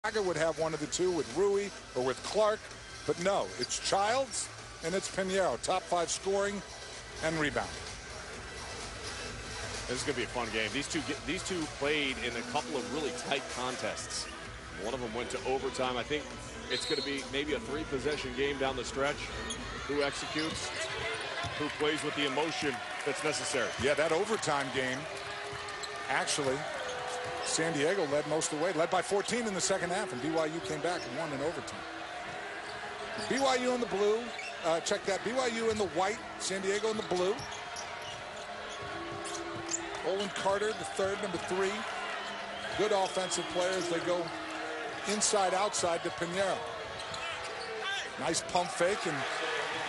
Gonzaga would have one of the two with Rui or with Clark, but no, it's Childs and it's Pinheiro. Top 5 scoring and rebounding. This is going to be a fun game. These two played in a couple of really tight contests. One of them went to overtime. I think it's going to be maybe a 3-possession game down the stretch. Who executes, who plays with the emotion that's necessary. Yeah, that overtime game, actually, San Diego led most of the way, led by 14 in the second half, and BYU came back and won in overtime. BYU in the blue, check that, BYU in the white, San Diego in the blue. Olin Carter, the third, number 3. Good offensive players. They go inside, outside to Pinheiro. Nice pump fake, and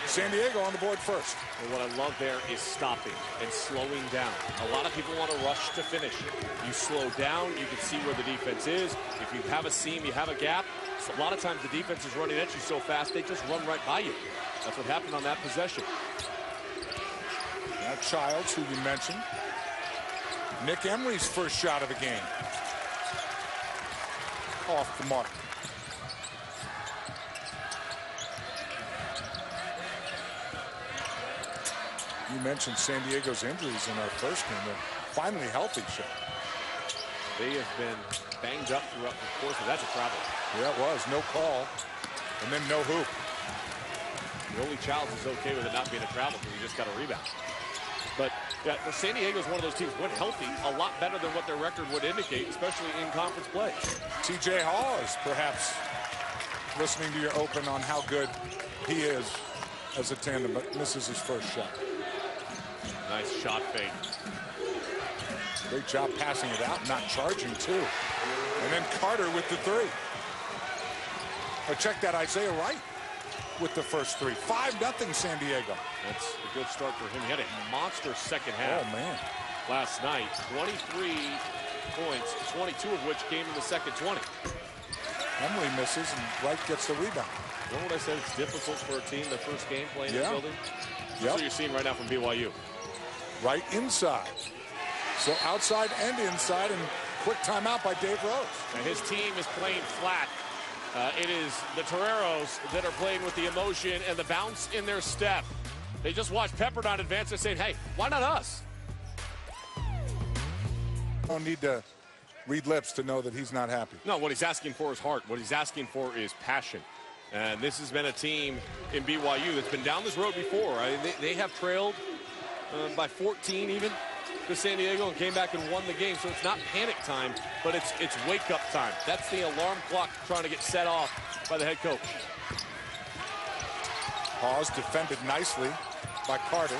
San Diego on the board first. And what I love there is stopping and slowing down. A lot of people want to rush to finish. You slow down, you can see where the defense is. If you have a seam, you have a gap. So a lot of times the defense is running at you so fast, they just run right by you. That's what happened on that possession. Now Childs, who you mentioned. Nick Emery's first shot of the game. Off the mark. You mentioned San Diego's injuries in our first game. They're finally healthy, Shep. They have been banged up throughout the course, but that's a problem. Yeah, it was. No call. And then no hoop. The only Childs is okay with it not being a travel because he just got a rebound. But yeah, San Diego is one of those teams when healthy, a lot better than what their record would indicate, especially in conference play. TJ Hall is perhaps listening to your open on how good he is as a tandem, but misses his first shot. Nice shot fake. Great job passing it out, not charging too. And then Carter with the 3. But check that, Isaiah Wright with the first 3. 5-0 San Diego. That's a good start for him. He had a monster second half. Oh, man. Last night, 23 points, 22 of which came in the second 20. Emily misses, and Wright gets the rebound. You know what I said? It's difficult for a team, their first game playing in the building. That's Yep. what you're seeing right now from BYU. Right inside. So outside and inside, and quick timeout by Dave Rose. And his team is playing flat. It is the Toreros that are playing with the emotion and the bounce in their step. They just watched Pepperdine advance. They're saying, hey, why not us? Don't need to read lips to know that he's not happy. No, what he's asking for is heart. What he's asking for is passion. And this has been a team in BYU that's been down this road before. They have trailed by 14 even to San Diego and came back and won the game. So it's not panic time, but it's wake-up time. That's the alarm clock trying to get set off by the head coach. Hawes defended nicely by Carter.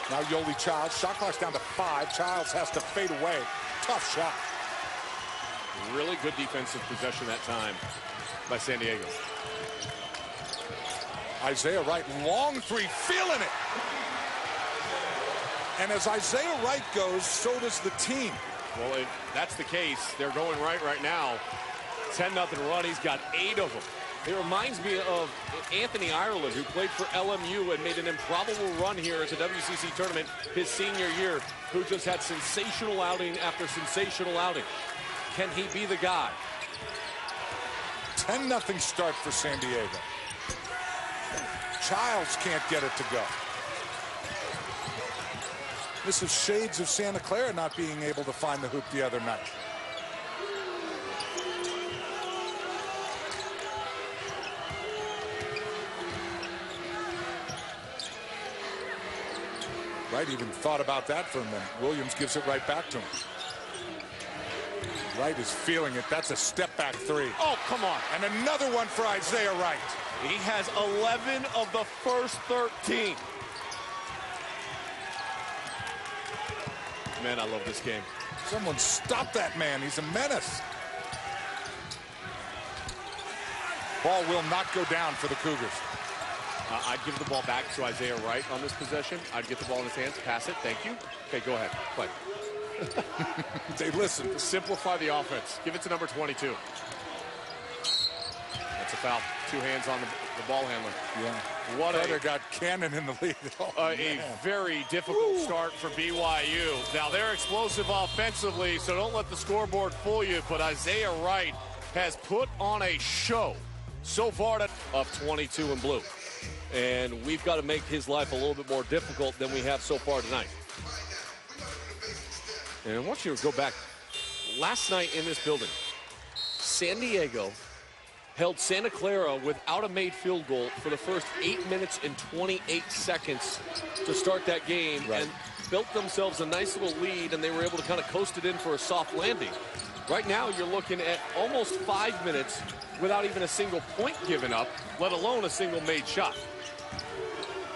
Now Yoli Childs. Shot clock's down to 5. Childs has to fade away. Tough shot. Really good defensive possession that time by San Diego. Isaiah Wright, long 3, feeling it. And as Isaiah Wright goes, so does the team. Well, if that's the case, they're going right now. 10-0 run. He's got 8 of them. It reminds me of Anthony Ireland, who played for LMU and made an improbable run here at the WCC tournament his senior year, who just had sensational outing after sensational outing. Can he be the guy? 10-0 start for San Diego. Childs can't get it to go. This is shades of Santa Clara not being able to find the hoop the other night. Wright even thought about that for a minute. Williams gives it right back to him. Wright is feeling it. That's a step-back 3. Oh, come on. And another one for Isaiah Wright. He has 11 of the first 13. Man, I love this game. Someone stop that man. He's a menace. Ball will not go down for the Cougars. I'd give the ball back to Isaiah Wright on this possession. I'd get the ball in his hands, pass it, thank you. Okay, go ahead, play. They listen. Simplify the offense. Give it to number 22. That's a foul. 2 hands on the ball handler. Yeah. What Carter got Cannon in the lead. Oh, a very difficult start for BYU. Now, they're explosive offensively, so don't let the scoreboard fool you. But Isaiah Wright has put on a show so far of 22 in blue. And we've got to make his life a little bit more difficult than we have so far tonight. And I want you to go back. Last night in this building, San Diego held Santa Clara without a made field goal for the first 8 minutes and 28 seconds to start that game, and built themselves a nice little lead, and they were able to kind of coast it in for a soft landing. Right now, you're looking at almost 5 minutes without even a single point given up, let alone a single made shot.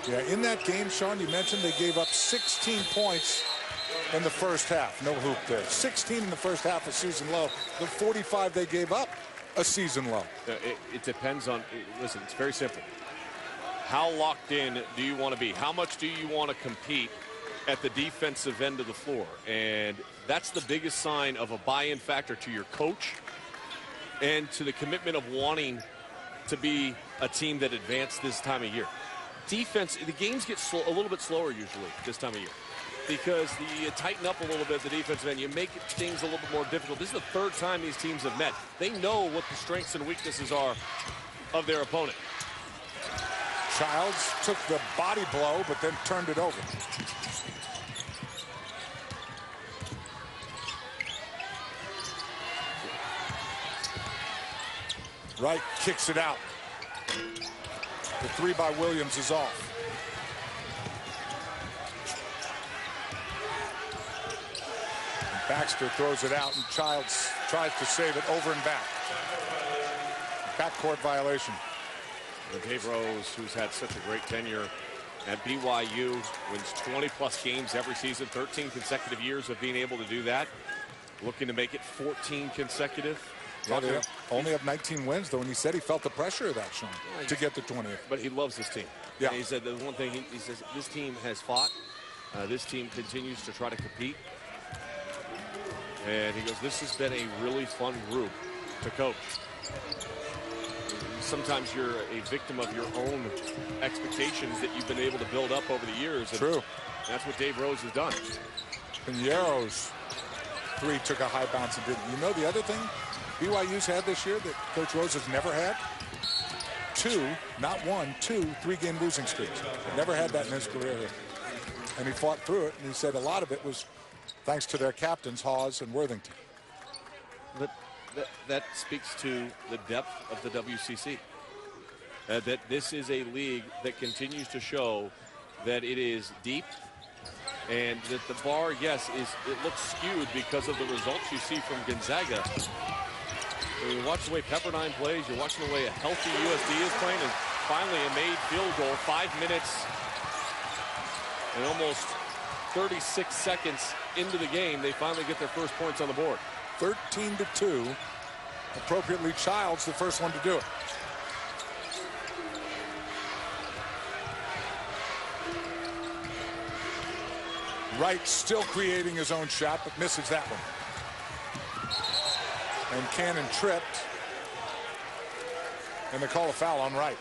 Yeah, in that game, Sean, you mentioned they gave up 16 points in the first half. No hoop there. 16 in the first half, a season low. The 45 they gave up, a season low. It depends on, listen, it's very simple. How locked in do you want to be? How much do you want to compete at the defensive end of the floor? And that's the biggest sign of a buy-in factor to your coach and to the commitment of wanting to be a team that advanced this time of year. Defense, the games get a little bit slower usually this time of year because you tighten up a little bit at the defensive end. You make things a little bit more difficult. This is the third time these teams have met. They know what the strengths and weaknesses are of their opponent. Childs took the body blow, but then turned it over. Wright kicks it out. The three by Williams is off. And Baxter throws it out, and Childs tries to save it over and back. Backcourt violation. And Dave Rose, who's had such a great tenure at BYU, wins 20-plus games every season, 13 consecutive years of being able to do that. Looking to make it 14 consecutive. Yeah, they only have 19 wins, though, and he said he felt the pressure of that, Sean, to get to 20th. But he loves this team. Yeah. And he said the one thing, he says, this team has fought. This team continues to try to compete. And he goes, this has been a really fun group to coach. Sometimes you're a victim of your own expectations that you've been able to build up over the years. And true. That's what Dave Rose has done. Pinheiro's three took a high bounce and didn't. You know the other thing BYU's had this year that Coach Rose has never had? Two, not one, two, three-game losing streaks. Never had that in his career. And he fought through it, and he said a lot of it was thanks to their captains, Hawes and Worthington. But that speaks to the depth of the WCC. That this is a league that continues to show that it is deep, and that the bar, yes, it looks skewed because of the results you see from Gonzaga. When you watch the way Pepperdine plays, you're watching the way a healthy USD is playing, and finally a made field goal, 5 minutes and almost 36 seconds into the game, they finally get their first points on the board. 13-2. Appropriately, Childs the first one to do it. Wright still creating his own shot, but misses that one. And Cannon tripped. And they call a foul on Wright.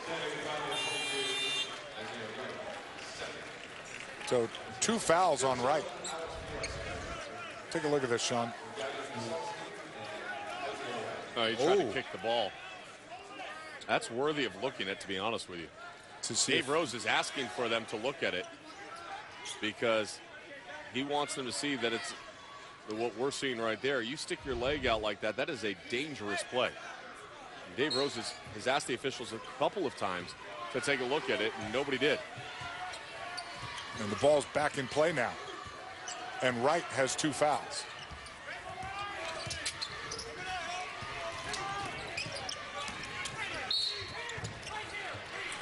So 2 fouls on Wright. Take a look at this, Sean. He tried to kick the ball. That's worthy of looking at, to be honest with you. Dave Rose is asking for them to look at it because he wants them to see that it's what we're seeing right there. You stick your leg out like that, that is a dangerous play. And Dave Rose has asked the officials a couple of times to take a look at it, and nobody did. And the ball's back in play now. And Wright has 2 fouls.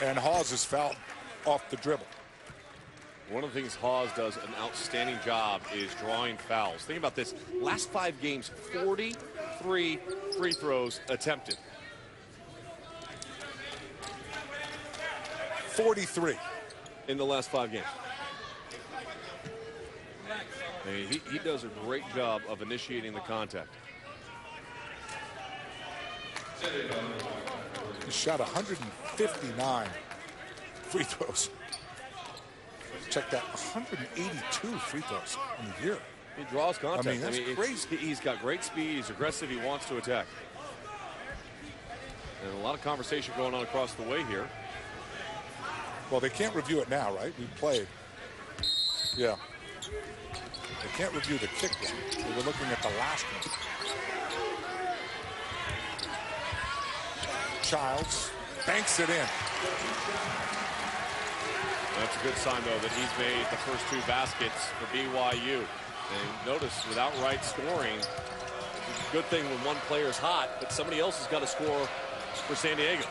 And Hawes is fouled off the dribble. One of the things Hawes does an outstanding job is drawing fouls. Think about this. Last 5 games, 43 free throws attempted. 43. In the last 5 games. I mean, he does a great job of initiating the contact. He shot 159 free throws. Check that, 182 free throws in a year. He draws contact. I mean, that's crazy. He's got great speed. He's aggressive. He wants to attack. And a lot of conversation going on across the way here. Well, they can't review it now, right? We played. Yeah. They can't review the kick one. They were looking at the last one. Childs banks it in. That's a good sign, though, that he's made the first 2 baskets for BYU. And notice, without Wright scoring, it's a good thing when one player's hot, but somebody else has got to score for San Diego.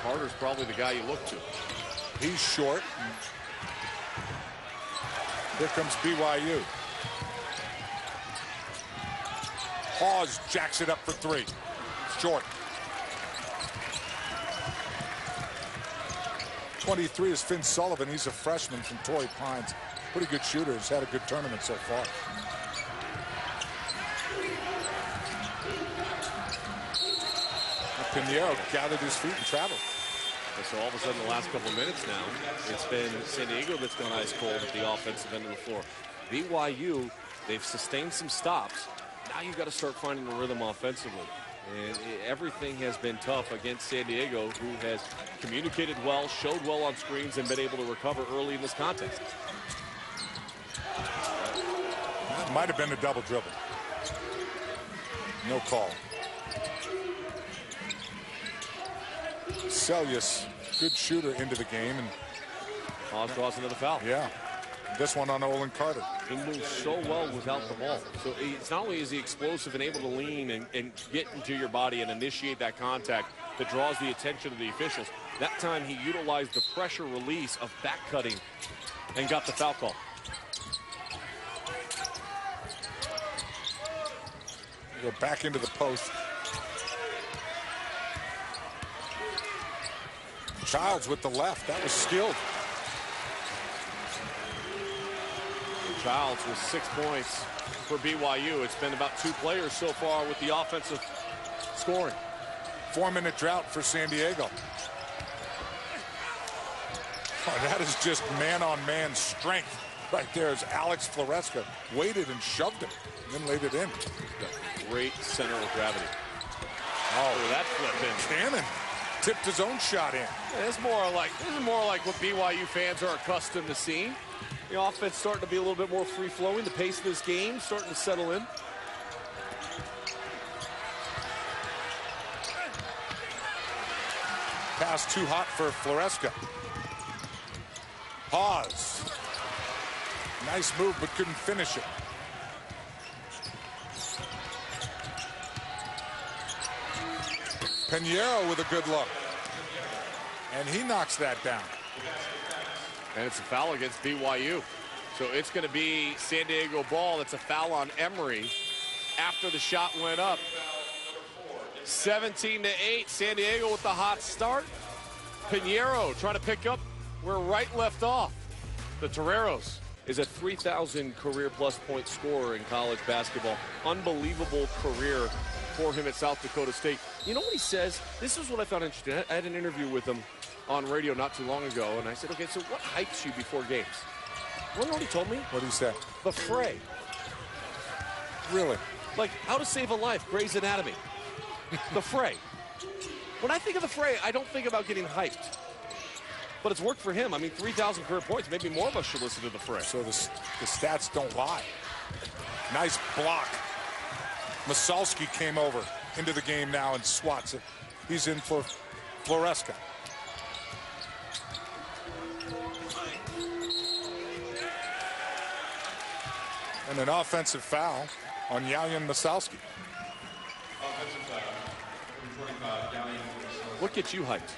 Carter's probably the guy you look to. He's short. Here comes BYU. Hawes jacks it up for 3. Short. 23 is Finn Sullivan. He's a freshman from Torrey Pines. Pretty good shooter. He's had a good tournament so far. Pinheiro gathered his feet and traveled. So all of a sudden, the last couple of minutes now, it's been San Diego that's gone ice cold at the offensive end of the floor. BYU, they've sustained some stops. Now you've got to start finding a rhythm offensively. And everything has been tough against San Diego, who has communicated well, showed well on screens, and been able to recover early in this contest. That might have been a double dribble. No call. Celius, good shooter into the game. And Hawes draws another foul. Yeah. This one on Olin Carter. He moves so well without the ball. So it's not only is he explosive and able to lean and get into your body and initiate that contact that draws the attention of the officials. That time he utilized the pressure release of back cutting and got the foul call. Go back into the post. Childs with the left. That was skilled. Childs with 6 points for BYU. It's been about 2 players so far with the offensive scoring. 4-minute drought for San Diego. Oh, that is just man-on-man strength right there as Alex Floresca waited and shoved him and then laid it in. Great center of gravity. Oh, that flip in. Cannon tipped his own shot in. Yeah, this is more like what BYU fans are accustomed to seeing. The offense starting to be a little bit more free-flowing. The pace of this game starting to settle in. Pass too hot for Floresca. Hawes. Nice move, but couldn't finish it. Pinheiro with a good look. And he knocks that down. And it's a foul against BYU. So it's going to be San Diego ball. It's a foul on Emery after the shot went up. 17-8, San Diego with the hot start. Pinheiro trying to pick up where Wright left off. The Toreros is a 3,000 career-plus point scorer in college basketball. Unbelievable career for him at South Dakota State. You know what he says? This is what I found interesting. I had an interview with him on radio not too long ago, and I said, okay, so what hypes you before games? You know what he told me? What did he say? The fray. Really? Like How to Save a Life, Grey's Anatomy. The fray. When I think of the fray, I don't think about getting hyped. But it's worked for him. I mean, 3,000 career points. Maybe more of us should listen to the fray. So the stats don't lie. Nice block. Masalski came over into the game now and swats it. He's in for Floresca. And an offensive foul on Yayan Masalski. What gets you hyped?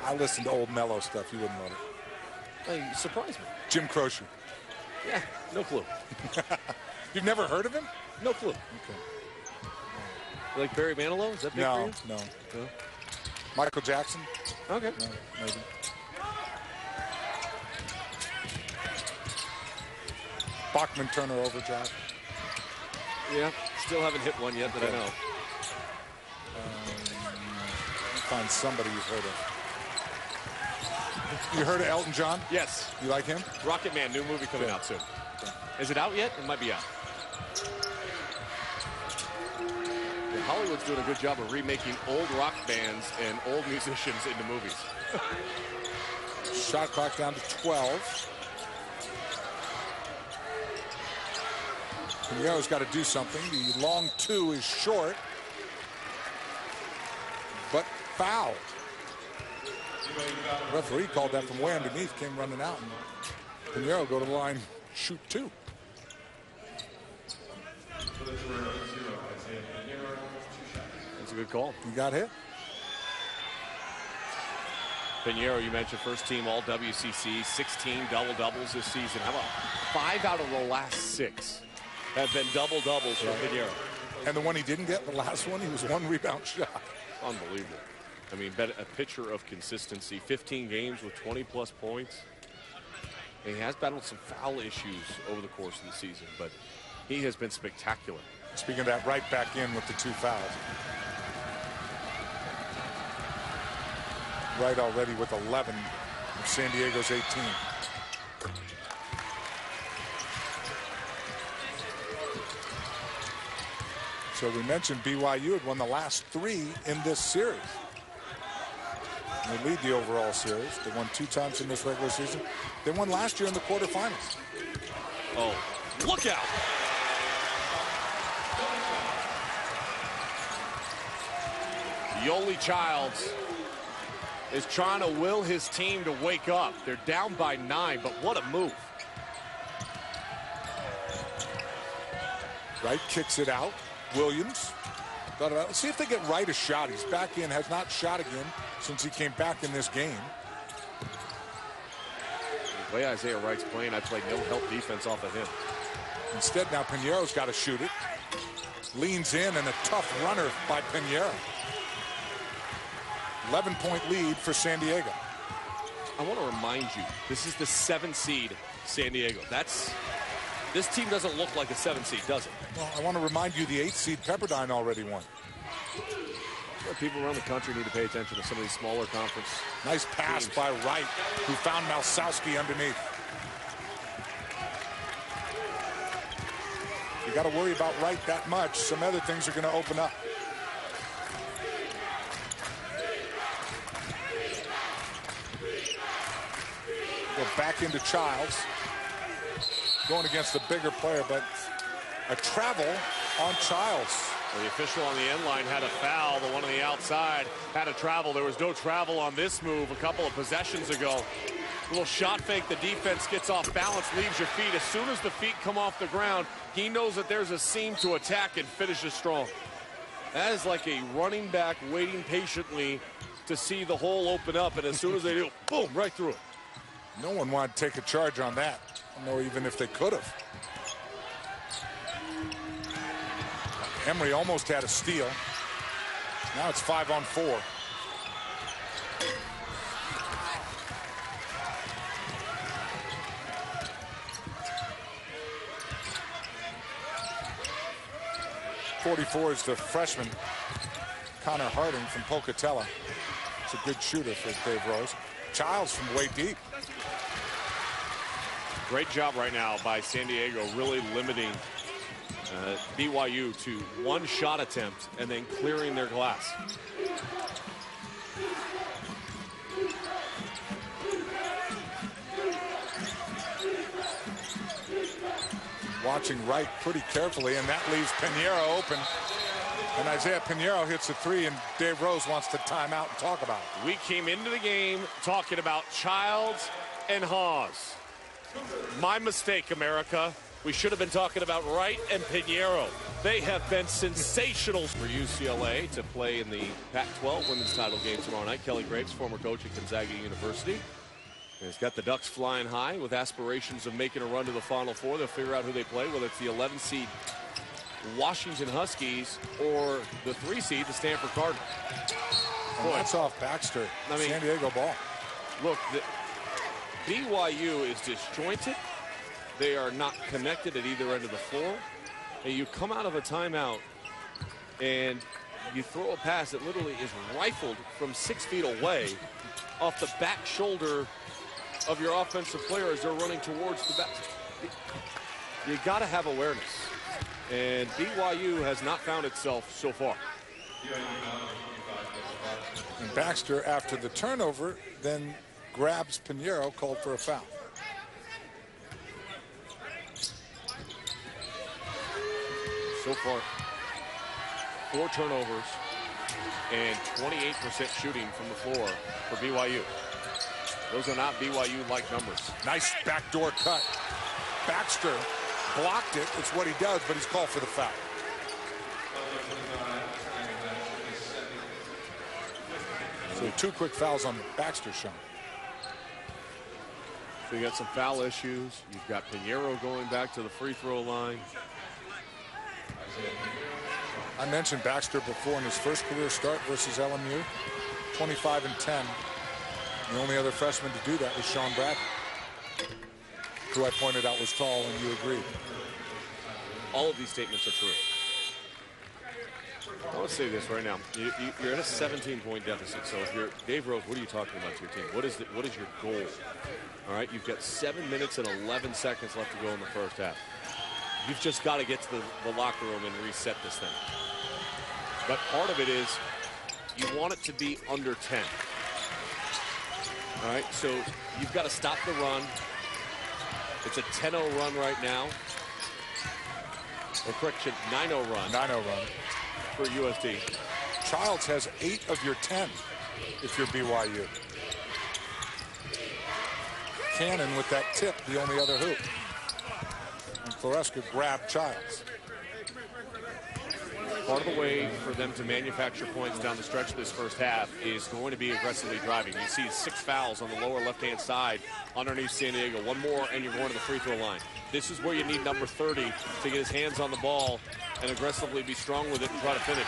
I listen to old Mellow stuff. You wouldn't know it. Hey, you surprised me. Jim Croce. Yeah, no clue. You've never heard of him? No clue. Okay. You like Barry Manilow? Is that big for you? No. No. Michael Jackson? Okay. No, maybe. Bachman Turner overdrive. Yeah, still haven't hit one yet that I know. Find somebody you've heard of. You heard of Elton John? Yes. You like him? Rocket Man, new movie coming out soon. something. Is it out yet? It might be out. Yeah, Hollywood's doing a good job of remaking old rock bands and old musicians into movies. Shot clock down to 12. Pinheiro's got to do something. The long two is short, but foul. The referee called that from way underneath, came running out, and Pinheiro go to the line, shoot two. That's a good call. He got hit. Pinheiro, you mentioned first team all WCC, 16 double-doubles this season. How about 5 out of the last 6 have been double-doubles for Pinheiro? And the one he didn't get, the last one, he was 1 rebound shot. Unbelievable. I mean, a picture of consistency. 15 games with 20-plus points. And he has battled some foul issues over the course of the season, but he has been spectacular. Speaking of that, right back in with the 2 fouls. Right already with 11 of San Diego's 18. So we mentioned BYU had won the last 3 in this series. They lead the overall series. They won 2 times in this regular season. They won last year in the quarterfinals. Oh, look out! Yoli Childs is trying to will his team to wake up. They're down by 9, but what a move. Wright kicks it out. Williams. Let's see if they get Wright a shot. He's back in, has not shot again since he came back in this game. The way Isaiah Wright's playing, I played no help defense off of him. Instead, now Pinheiro's got to shoot it. Leans in, and a tough runner by Pinheiro. 11-point lead for San Diego. I want to remind you, this is the 7 seed San Diego. This team doesn't look like a 7 seed, does it? Well, I want to remind you the 8 seed Pepperdine already won. Well, people around the country need to pay attention to some of these smaller conference. Nice pass teams. by Wright, who found Malsowski underneath. You got to worry about Wright that much. Some other things are going to open up. Go back into Childs. Going against the bigger player, but a travel on Childs. Well, the official on the end line had a foul. The one on the outside had a travel. There was no travel on this move a couple of possessions ago. A little shot fake. The defense gets off balance, leaves your feet. As soon as the feet come off the ground, he knows that there's a seam to attack and finishes strong. That is like a running back waiting patiently to see the hole open up, and as soon as they do, boom, right through it. No one wanted to take a charge on that. No, even if they could have. Emery almost had a steal. Now it's 5-on-4. .44 is the freshman, Connor Harding from Pocatello. It's a good shooter for Dave Rose. Childs from way deep. Great job right now by San Diego, really limiting BYU to 1 shot attempt and then clearing their glass. Watching Wright pretty carefully, and that leaves Pinheiro open. And Isaiah Pinheiro hits a 3, and Dave Rose wants to time out and talk about it. We came into the game talking about Childs and Haas. My mistake, America. We should have been talking about Wright and Pinheiro. They have been sensational for UCLA to play in the Pac-12 women's title game tomorrow night. Kelly Graves, former coach at Gonzaga University, has got the Ducks flying high with aspirations of making a run to the Final Four. They'll figure out who they play, whether it's the 11 seed Washington Huskies or the 3 seed, the Stanford Cardinals. That's off Baxter. I mean, San Diego ball. Look, BYU is disjointed. They are not connected at either end of the floor. And you come out of a timeout and you throw a pass that literally is rifled from 6 feet away off the back shoulder of your offensive player as they're running towards the back. you got to have awareness. And BYU has not found itself so far. And Baxter, after the turnover, then grabs Pinheiro, called for a foul. So far, 4 turnovers and 28% shooting from the floor for BYU. Those are not BYU-like numbers. Nice backdoor cut. Baxter blocked it. It's what he does, but he's called for the foul. So 2 quick fouls on Baxter, Sean. So you got some foul issues. You've got Pinheiro going back to the free throw line. I mentioned Baxter before in his first career start versus LMU. 25 and 10. The only other freshman to do that was Sean Bradley, who I pointed out was tall, and you agreed. All of these statements are true. I want to say this right now. You're at a 17-point deficit. So if you're Dave Rose, what are you talking about to your team? What is your goal? All right, you've got 7 minutes and 11 seconds left to go in the first half. You've just got to get to the locker room and reset this thing. But part of it is you want it to be under 10. All right, so you've got to stop the run. It's a 10-0 run right now. Or correction, 9-0 run. 9-0 run. For USD. Childs has 8 of your 10 if you're BYU. Cannon with that tip, the only other hoop. And Floresca grabbed Childs. Part of the way for them to manufacture points down the stretch of this first half is going to be aggressively driving. You see 6 fouls on the lower left-hand side underneath San Diego. 1 more, and you're going to the free throw line. This is where you need number 30 to get his hands on the ball and aggressively be strong with it and try to finish.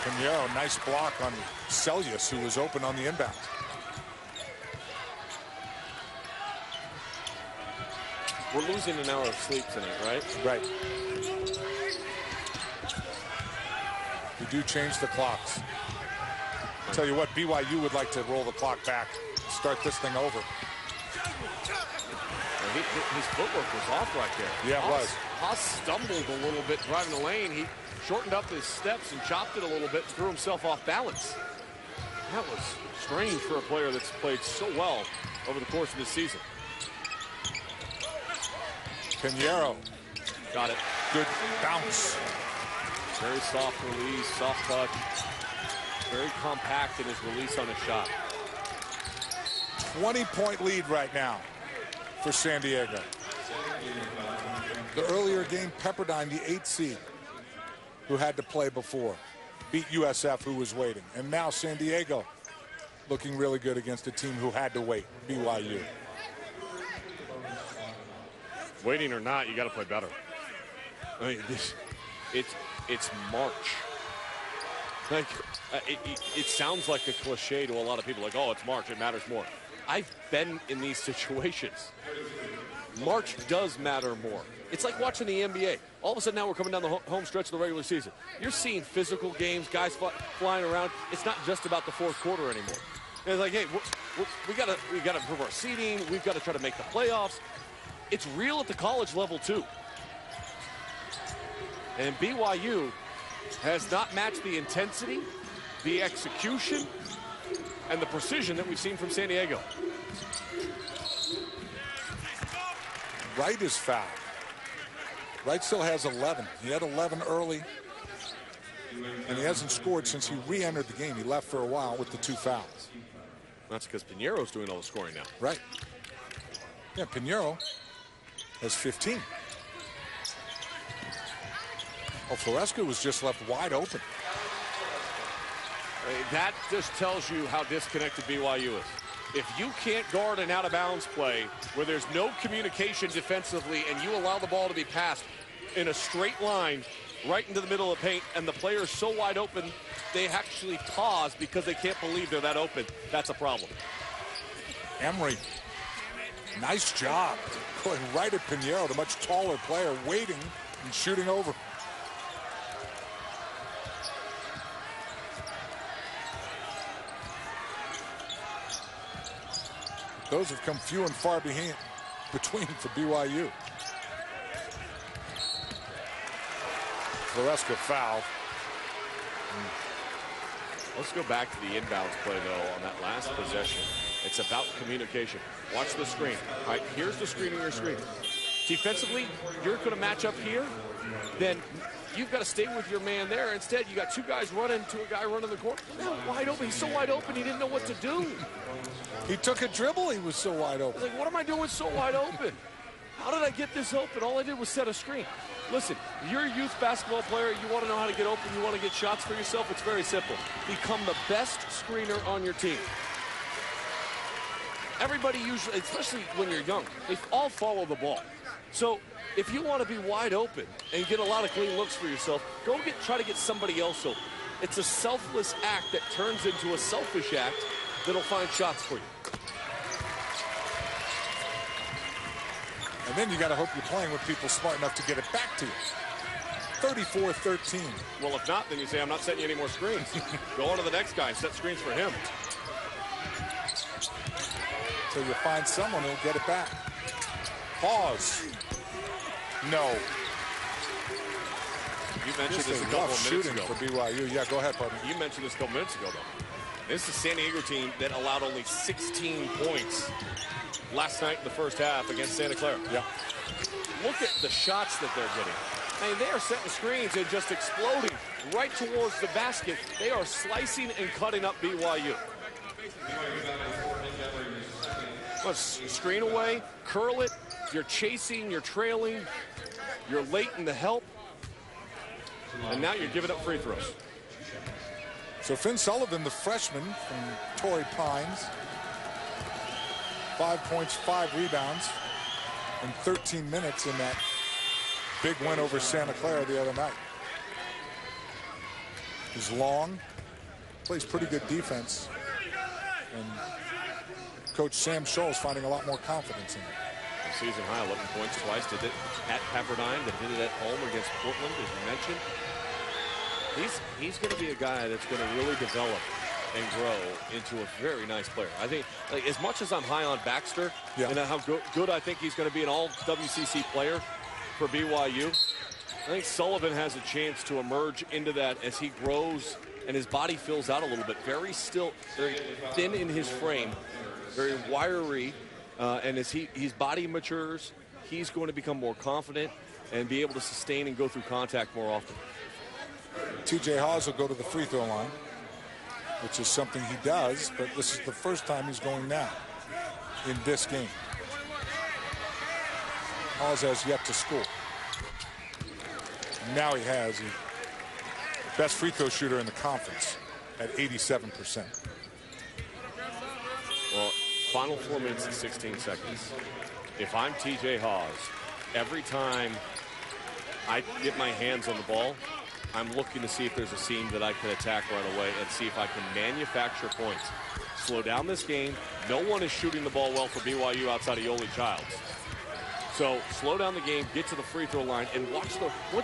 Pinheiro, nice block on Celius, who was open on the inbound. We're losing an hour of sleep tonight, right? Right. We do change the clocks. I'll tell you what, BYU would like to roll the clock back, start this thing over. His footwork was off right there. Yeah, it was. Haas stumbled a little bit driving the lane. He shortened up his steps and chopped it a little bit and threw himself off balance. That was strange for a player that's played so well over the course of this season. Pinheiro. Got it. Good bounce. Very soft release, soft touch. Very compact in his release on his shot. 20-point lead right now for San Diego. The earlier game, Pepperdine, the 8th seed, who had to play before, beat USF, who was waiting. And now San Diego looking really good against a team who had to wait, BYU. Waiting or not, you got to play better. I mean, it's March. Like, it sounds like a cliche to a lot of people, like, oh, it's March, it matters more. I've been in these situations. March does matter more. It's like watching the NBA. All of a sudden now we're coming down the home stretch of the regular season. You're seeing physical games, guys flying around. It's not just about the fourth quarter anymore. It's like, hey, we got to improve our seeding. We've got to try to make the playoffs. It's real at the college level too. And BYU has not matched the intensity, the execution, and the precision that we've seen from San Diego. Wright is fouled. Wright still has 11. He had 11 early, and he hasn't scored since he re-entered the game. He left for a while with the 2 fouls. That's because Pinheiro's doing all the scoring now. Right. Yeah, Pinheiro has 15. Oh, Floresca was just left wide open. That just tells you how disconnected BYU is. If you can't guard an out-of-bounds play where there's no communication defensively and you allow the ball to be passed in a straight line right into the middle of the paint and the player is so wide open they actually pause because they can't believe they're that open, that's a problem. Emery, nice job. Going right at Pinheiro, the much taller player, waiting and shooting over. Those have come few and far between for BYU. Floresca foul. Let's go back to the inbounds play, though, on that last possession. It's about communication. Watch the screen. All right, here's the screen on your screen. Defensively, you're going to match up here, then you've got to stay with your man there. Instead, you got two guys running to a guy running the court. Now, wide open. He's so wide open, he didn't know what to do. He took a dribble. He was so wide open. Like, what am I doing so wide open? How did I get this open? All I did was set a screen. Listen, you're a youth basketball player. You want to know how to get open. You want to get shots for yourself. It's very simple. Become the best screener on your team. Everybody usually, especially when you're young, they all follow the ball. So if you want to be wide open and get a lot of clean looks for yourself, try to get somebody else open. It's a selfless act that turns into a selfish act that'll find shots for you. And then you got to hope you're playing with people smart enough to get it back to you. 34-13. Well, if not, then you say, I'm not setting you any more screens. Go on to the next guy and set screens for him. So you find someone who'll get it back. Pause. No. You mentioned this a couple of minutes ago. For BYU. Yeah, go ahead, partner. You mentioned this a couple minutes ago, though. This is a San Diego team that allowed only 16 points last night in the first half against Santa Clara. Yeah. Look at the shots that they're getting. I mean, they are setting screens and just exploding right towards the basket. They are slicing and cutting up BYU. Screen away, curl it. You're chasing, you're trailing, you're late in the help, and now you're giving up free throws. So Finn Sullivan, the freshman from Torrey Pines, 5 points, 5 rebounds in 13 minutes in that big win over Santa Clara the other night. He's long, plays pretty good defense, and Coach Sam Scholl's finding a lot more confidence in him. Season high, 11 points twice. Did it at Pepperdine, then did it at home against Portland, as you mentioned. He's going to be a guy that's going to really develop and grow into a very nice player. I think, like, as much as I'm high on Baxter and how good I think he's going to be an all WCC player for BYU, I think Sullivan has a chance to emerge into that as he grows and his body fills out a little bit. Very thin in his frame, very wiry. And as his body matures, he's going to become more confident and be able to sustain and go through contact more often. TJ Haws will go to the free throw line, which is something he does, but this is the first time he's going now in this game. Haws has yet to score. Now he has the best free throw shooter in the conference at 87%. Well, final 4 minutes and 16 seconds. If I'm TJ Haws, every time I get my hands on the ball, I'm looking to see if there's a seam that I can attack right away and see if I can manufacture points. Slow down this game. No one is shooting the ball well for BYU outside of Yoli Childs. So slow down the game, get to the free throw line, and once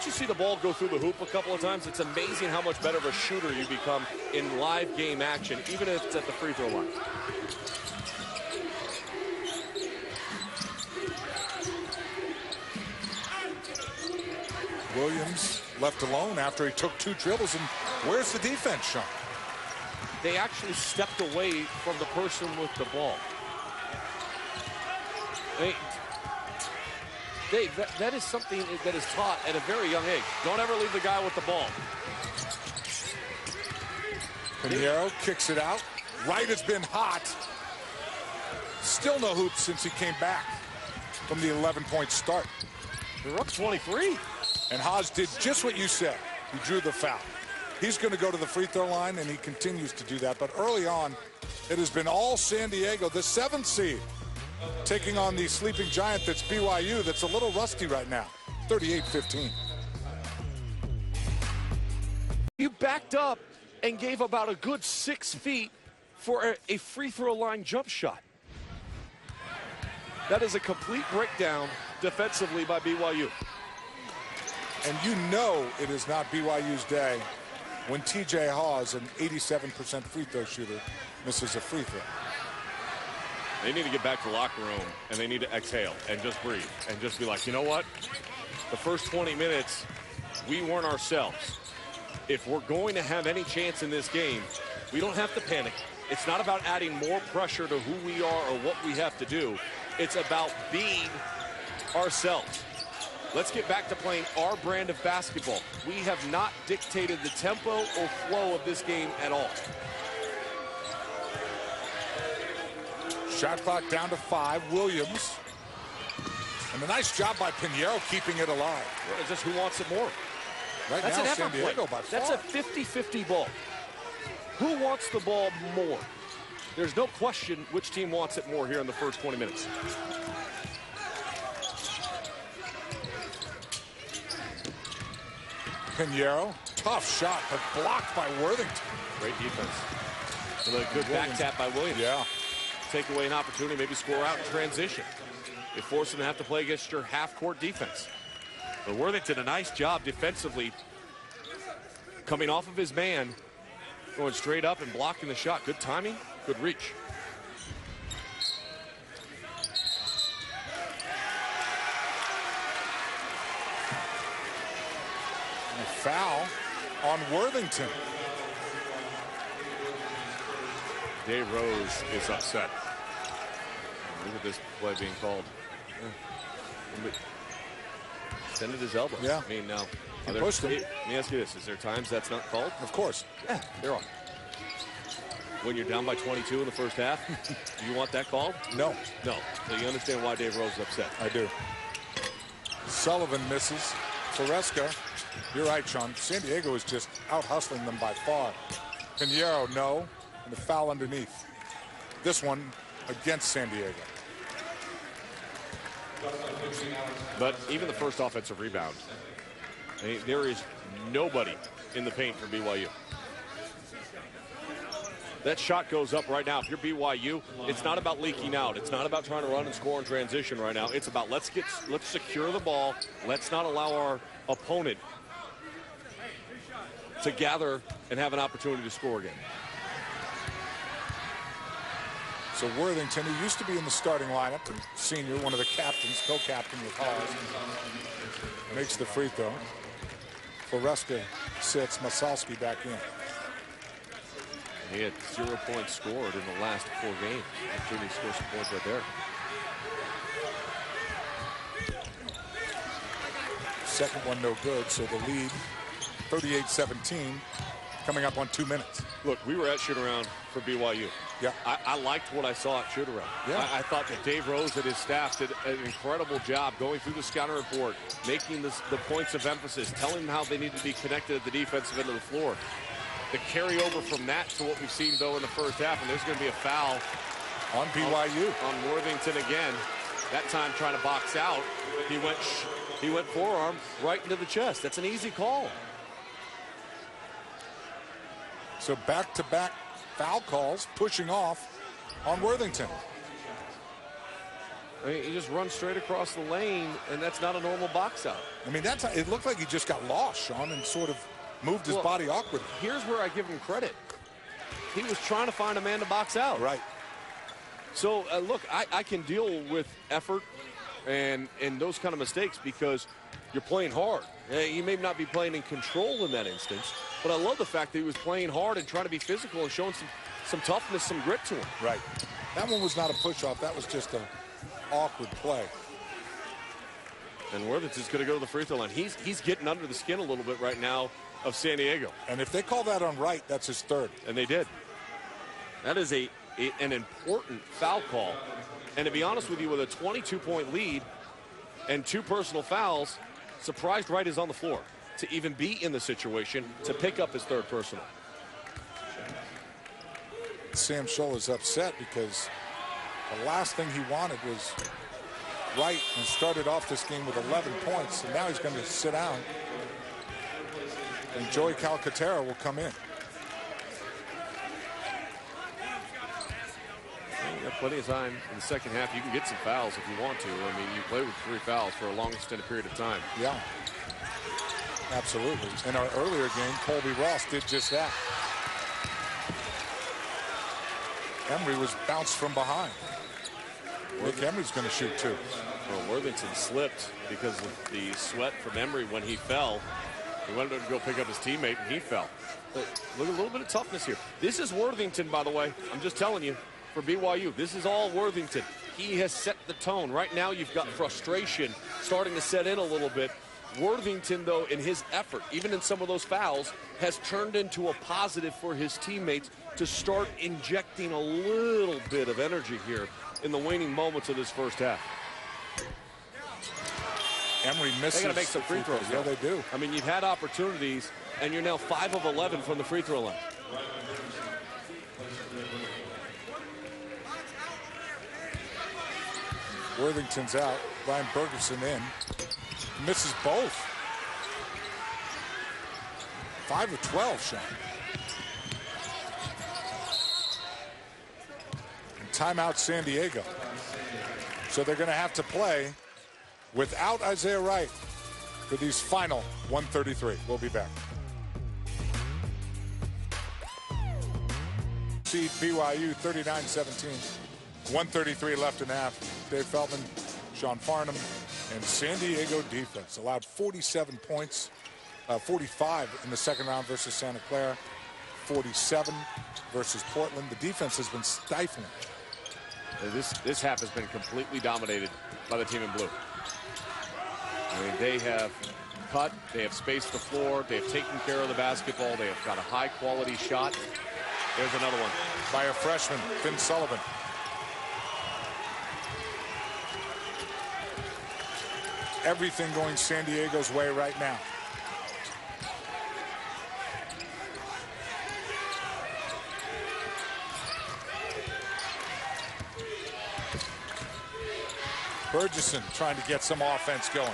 you see the ball go through the hoop a couple of times, it's amazing how much better of a shooter you become in live game action, even if it's at the free throw line. Williams left alone after he took 2 dribbles, and where's the defense, Sean? They actually stepped away from the person with the ball. That is something that is taught at a very young age. Don't ever leave the guy with the ball. Pinheiro kicks it out. Wright has been hot. Still no hoops since he came back from the 11-point start. They're up 23. And Haas did just what you said. He drew the foul. He's going to go to the free throw line, and he continues to do that. But early on, it has been all San Diego, the 7th seed, taking on the sleeping giant that's BYU, that's a little rusty right now, 38-15. You backed up and gave about a good 6 feet for a free throw line jump shot. That is a complete breakdown defensively by BYU. And you know it is not BYU's day when TJ Haws, an 87% free throw shooter, misses a free throw. They need to get back to the locker room, and they need to exhale and just breathe and just be like, you know what? The first 20 minutes, we weren't ourselves. If we're going to have any chance in this game, we don't have to panic. It's not about adding more pressure to who we are or what we have to do. It's about being ourselves. Let's get back to playing our brand of basketball. We have not dictated the tempo or flow of this game at all. Shot clock down to 5. Williams. And a nice job by Pinheiro keeping it alive. Well, it's just who wants it more. Right That's now, an effort San Diego play. by far. That's a 50-50 ball. Who wants the ball more? There's no question which team wants it more here in the first 20 minutes. Pinheiro, tough shot, but blocked by Worthington. Great defense. And a good back tap by Williams. Yeah. Take away an opportunity, maybe score out in transition. They force them to have to play against your half-court defense. But Worthington, a nice job defensively, coming off of his man, going straight up and blocking the shot. Good timing, good reach. A foul on Worthington. Dave Rose is upset. Look at this play being called. Extended his elbow. Yeah. I mean, now. Pushed him. Let me ask you this. Is there times that's not called? Of course. Yeah, there are. When you're down by 22 in the first half, do you want that called? No. No. So you understand why Dave Rose is upset. I do. Sullivan misses. Foresca, you're right, Sean. San Diego is just out-hustling them by far. Pinheiro, no. And the foul underneath. This one against San Diego. But even the first offensive rebound, I mean, there is nobody in the paint for BYU. That shot goes up right now. If you're BYU, it's not about leaking out. It's not about trying to run and score in transition right now. It's about let's secure the ball. Let's not allow our opponent to gather and have an opportunity to score again. So Worthington, who used to be in the starting lineup, and senior, one of the captains, co-captain with Hawes, makes the free throw. Foresca sits, Masalski back in. He had 0 points scored in the last 4 games. Opportunity to score some points right there. Second one no good, so the lead, 38-17, coming up on 2 minutes. Look, we were at shoot-around for BYU. Yeah. I liked what I saw at shoot-around. Yeah. I thought that Dave Rose and his staff did an incredible job going through the scouting report, making the points of emphasis, telling them how they need to be connected at the defensive end of the floor. The carryover from that to what we've seen, though, in the first half, and there's going to be a foul on BYU. On Worthington again. That time trying to box out. He went forearm right into the chest. That's an easy call. So back-to-back foul calls, pushing off on Worthington. I mean, he just runs straight across the lane, and that's not a normal box out. I mean, it looked like he just got lost, Sean, and sort of moved his body awkwardly. Here's where I give him credit. He was trying to find a man to box out. Right. So, look, I can deal with effort and those kind of mistakes because you're playing hard. You may not be playing in control in that instance, but I love the fact that he was playing hard and trying to be physical and showing some toughness, some grit to him. Right. That one was not a push-off. That was just an awkward play. And Worthington's going to go to the free throw line. He's getting under the skin a little bit right now of San Diego. And if they call that on right, that's his third. And they did. That is an important foul call. And to be honest with you, with a 22-point lead and 2 personal fouls, surprised Wright is on the floor to even be in the situation to pick up his 3rd personal. Sam Scholl is upset because the last thing he wanted was Wright, and started off this game with 11 points, and now he's going to sit down. And Joey Calcaterra will come in. You got plenty of time in the second half. You can get some fouls if you want to. I mean, you play with 3 fouls for a long extended period of time. Yeah, absolutely. In our earlier game, Colby Ross did just that. Emery was bounced from behind. Nick Emery's going to shoot 2. Well, Worthington slipped because of the sweat from Emery when he fell. He went to go pick up his teammate, and he fell. But look, a little bit of toughness here. This is Worthington, by the way. I'm just telling you, for BYU. This is all Worthington. He has set the tone. Right now, you've got frustration starting to set in a little bit. Worthington, though, in his effort, even in some of those fouls, has turned into a positive for his teammates to start injecting a little bit of energy here in the waning moments of this first half. Emory misses. They got to make some free throws. Yeah, they do. I mean, you've had opportunities, and you're now 5 of 11 from the free throw line. Worthington's out. Ryan Bergerson in. Misses both. 5 of 12, Sean. And timeout San Diego. So they're going to have to play without Isaiah Wright for these final 133. We'll be back. Seed BYU 39-17. 133 left in half. Dave Feldman, Sean Farnham, and San Diego defense allowed 47 points, 45 in the second round versus Santa Clara, 47 versus Portland. The defense has been stifling. This half has been completely dominated by the team in blue. I mean, they have cut, they have spaced the floor, they have taken care of the basketball, they have got a high-quality shot. There's another one. By a freshman, Finn Sullivan. Everything going San Diego's way right now. Bergerson trying to get some offense going.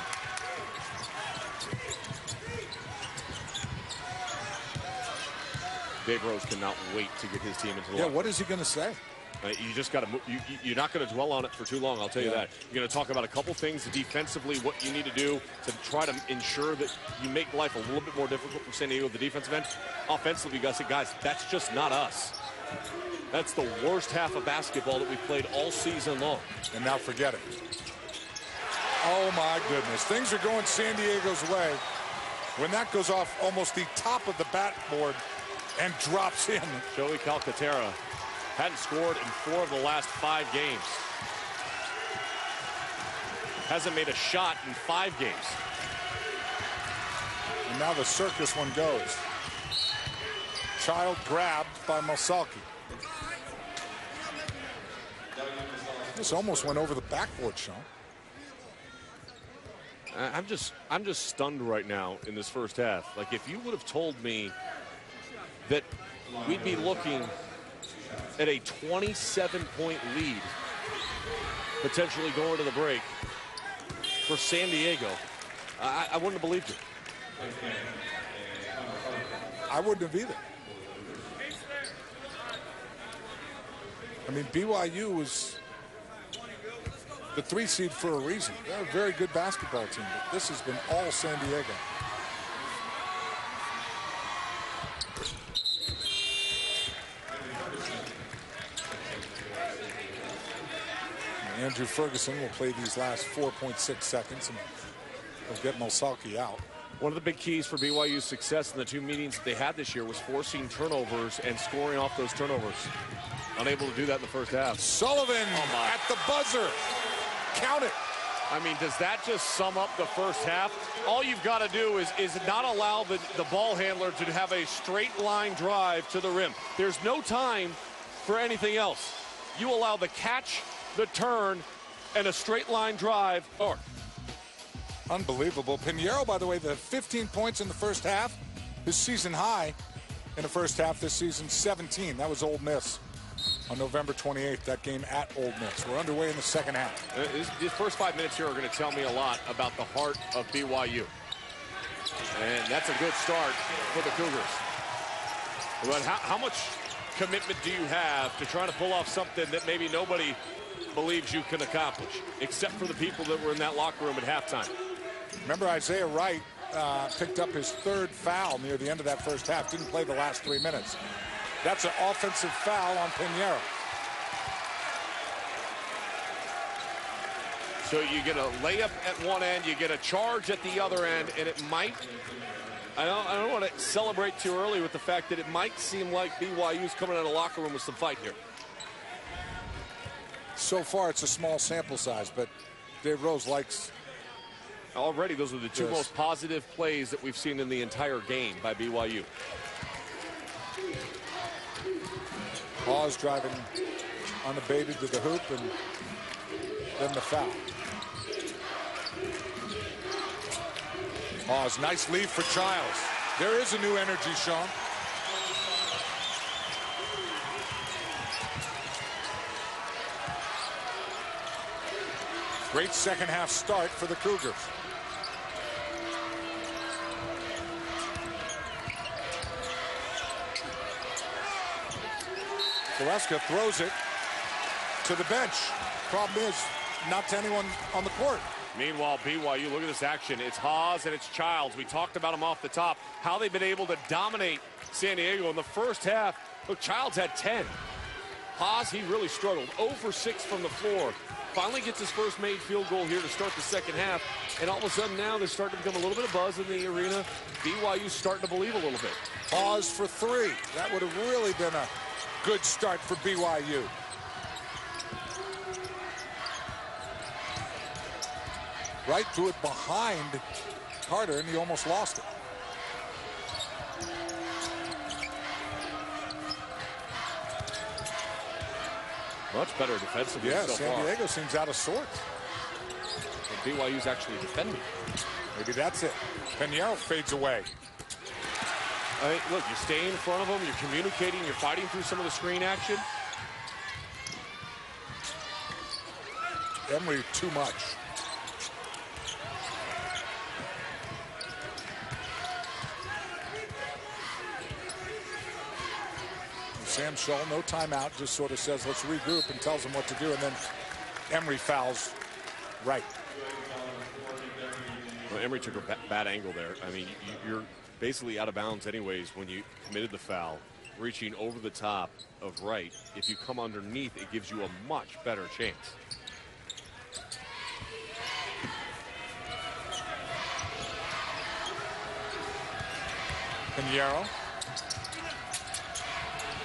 Dave Rose cannot wait to get his team into the Yeah, locker. what is he going to say? You just got to. You're not going to dwell on it for too long. I'll tell you that. You're going to talk about a couple things defensively, what you need to do to try to ensure that you make life a little bit more difficult for San Diego at the defensive end. Offensively, you got to say, guys, that's just not us. That's the worst half of basketball that we've played all season long. And now forget it. Oh my goodness, things are going San Diego's way when that goes off almost the top of the backboard and drops in. Joey Calcaterra hadn't scored in 4 of the last 5 games. Hasn't made a shot in 5 games. And now the circus one goes. Child grabbed by Mosalki. This almost went over the backboard, Sean. I'm just stunned right now in this first half. Like, if you would have told me that we'd be looking at a 27-point lead, potentially going to the break for San Diego, I wouldn't have believed it. I wouldn't have either. I mean, BYU was the 3 seed for a reason. They're a very good basketball team, but this has been all San Diego. And Andrew Ferguson will play these last 4.6 seconds and he'll get Mosalki out. One of the big keys for BYU's success in the 2 meetings that they had this year was forcing turnovers and scoring off those turnovers. Unable to do that in the first half. Sullivan at the buzzer. Count it. I mean, does that just sum up the first half? All you've got to do is not allow the ball handler to have a straight line drive to the rim. There's no time for anything else. You allow the catch, the turn, and a straight line drive. Unbelievable. Pinheiro, by the way, the 15 points in the first half. His season high in the first half this season, 17. That was Ole Miss on November 28th, that game at Ole Miss. We're underway in the second half. These first 5 minutes here are going to tell me a lot about the heart of BYU. And that's a good start for the Cougars. But how much commitment do you have to try to pull off something that maybe nobody believes you can accomplish, except for the people that were in that locker room at halftime? Remember, Isaiah Wright picked up his 3rd foul near the end of that first half. Didn't play the last 3 minutes. That's an offensive foul on Pinheiro. So you get a layup at one end, you get a charge at the other end, and it might, I don't want to celebrate too early with the fact that it might seem like BYU's coming out of the locker room with some fight here. So far, it's a small sample size, but Dave Rose likes. Already, those are the two most positive plays that we've seen in the entire game by BYU. Hawes driving unabated to the hoop, and then the foul. Hawes, nice lead for Childs. There is a new energy, Sean. Great second half start for the Cougars. Foresca throws it to the bench. Problem is, not to anyone on the court. Meanwhile, BYU, look at this action. It's Hawes and it's Childs. We talked about them off the top, how they've been able to dominate San Diego in the first half. Look, Childs had 10. Hawes, he really struggled. 0 for 6 from the floor. Finally gets his first made field goal here to start the second half. And all of a sudden now there's starting to become a little bit of buzz in the arena. BYU's starting to believe a little bit. Hawes for 3. That would have really been a good start for BYU. Right to it behind Carter, and he almost lost it. Much better defensively so San far. Diego seems out of sorts. And BYU's actually defending. Maybe that's it. Pinheiro fades away. Look, you stay in front of them, you're communicating, you're fighting through some of the screen action. Emery too much. Sam Scholl, no timeout, just sort of says, let's regroup, and tells him what to do, and then Emery fouls right. Well, Emery took a bad angle there. I mean, you're basically out of bounds anyways when you committed the foul, reaching over the top of right. If you come underneath, it gives you a much better chance. Pinheiro.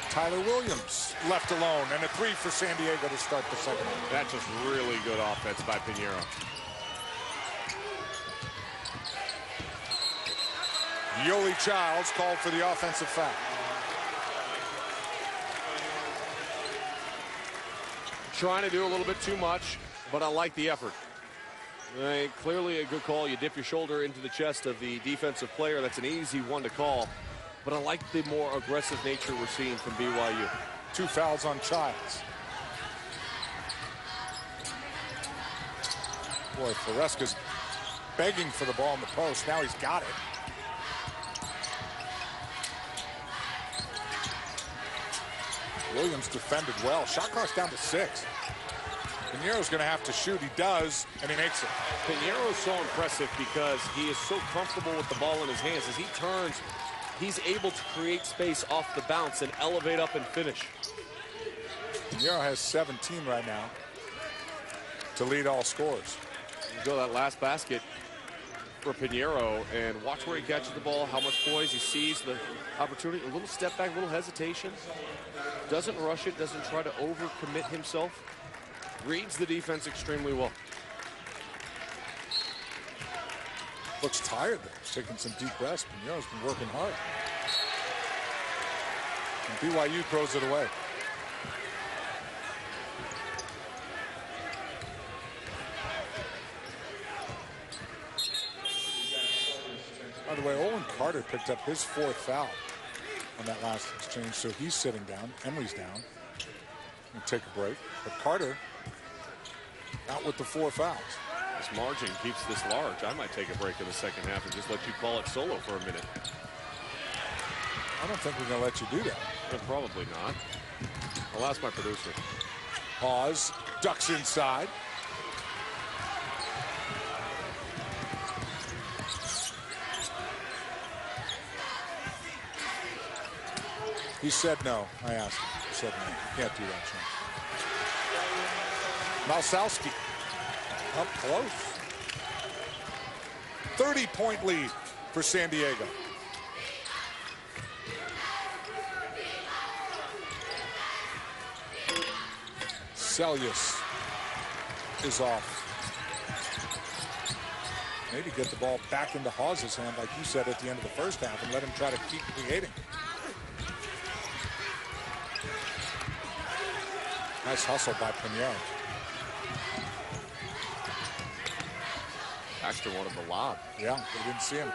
Tyler Williams left alone, and a 3 for San Diego to start the second half. That's just really good offense by Pinheiro. Yoli Childs called for the offensive foul. Trying to do a little bit too much, but I like the effort. Clearly a good call. You dip your shoulder into the chest of the defensive player. That's an easy one to call. But I like the more aggressive nature we're seeing from BYU. 2 fouls on Childs. Boy, Foresca's begging for the ball in the post. Now he's got it. Williams defended well. Shot clock's down to 6. Pinheiro's going to have to shoot. He does, and he makes it. Pinheiro is so impressive because he is so comfortable with the ball in his hands. As he turns, he's able to create space off the bounce and elevate up and finish. Pinheiro has 17 right now to lead all scorers. You go that last basket for Pinheiro, and watch where he catches the ball, how much poise he sees, the opportunity, a little step back, a little hesitation. Doesn't rush it, doesn't try to overcommit himself. Reads the defense extremely well. Looks tired there. He's taking some deep breaths. Pinheiro's been working hard. And BYU throws it away. By the way, Olin Carter picked up his 4th foul on that last exchange, so he's sitting down. Emery's down. We'll take a break. But Carter out with the 4 fouls. This margin keeps this large. I might take a break in the second half and just let you call it solo for a minute. I don't think we're going to let you do that. Well, probably not. I'll ask my producer. Hawes ducks inside. He said no. I asked him. He said no. You can't do that, Sean. Malsowski up close. 30-point lead for San Diego. Celius is off. Maybe get the ball back into Hawes' hand, like you said, at the end of the first half, and let him try to keep creating. Nice hustle by Pinheiro. Baxter wanted the lob. Yeah, they didn't see him.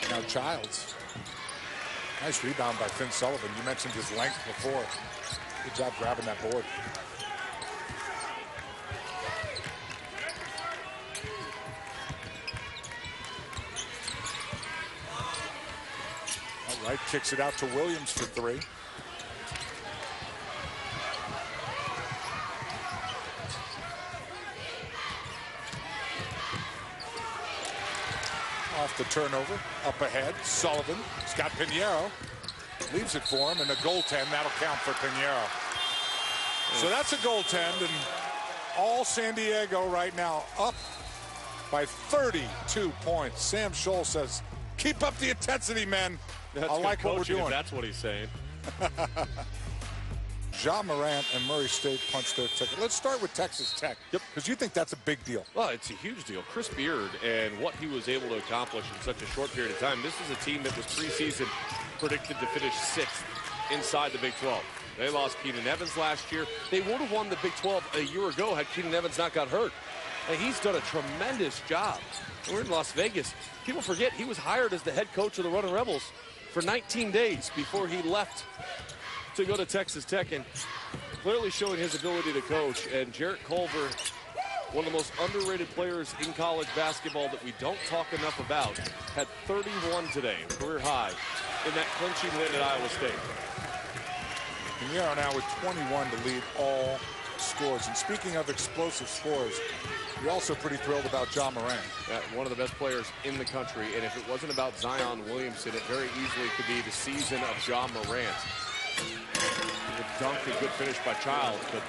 Now Childs. Nice rebound by Finn Sullivan. You mentioned his length before. Good job grabbing that board. All right, kicks it out to Williams for three. Off the turnover, up ahead, Sullivan. He's got Pinheiro. Leaves it for him, and a goaltend. That'll count for Pinheiro. So that's a goaltend, and all San Diego right now up by 32 points. Sam Scholl says, keep up the intensity, men. That's I like what we're doing. That's what he's saying. Ja Morant and Murray State punched their ticket. Let's start with Texas Tech. Yep. Because you think that's a big deal. Well, it's a huge deal. Chris Beard and what he was able to accomplish in such a short period of time. This is a team that was preseason predicted to finish 6th inside the Big 12. They lost Keenan Evans last year. They would have won the Big 12 a year ago had Keenan Evans not got hurt. And he's done a tremendous job. We're in Las Vegas. People forget he was hired as the head coach of the Running Rebels for 19 days before he left to go to Texas Tech, and clearly showing his ability to coach. And Jarrett Culver, one of the most underrated players in college basketball that we don't talk enough about, had 31 today, career high, in that clinching win at Iowa State. Pinheiro now with 21 to lead all scores. And speaking of explosive scores, you're also pretty thrilled about Ja Morant. Yeah, one of the best players in the country, and if it wasn't about Zion Williamson, it very easily could be the season of Ja Morant. Good dunk, a good finish by Childs, but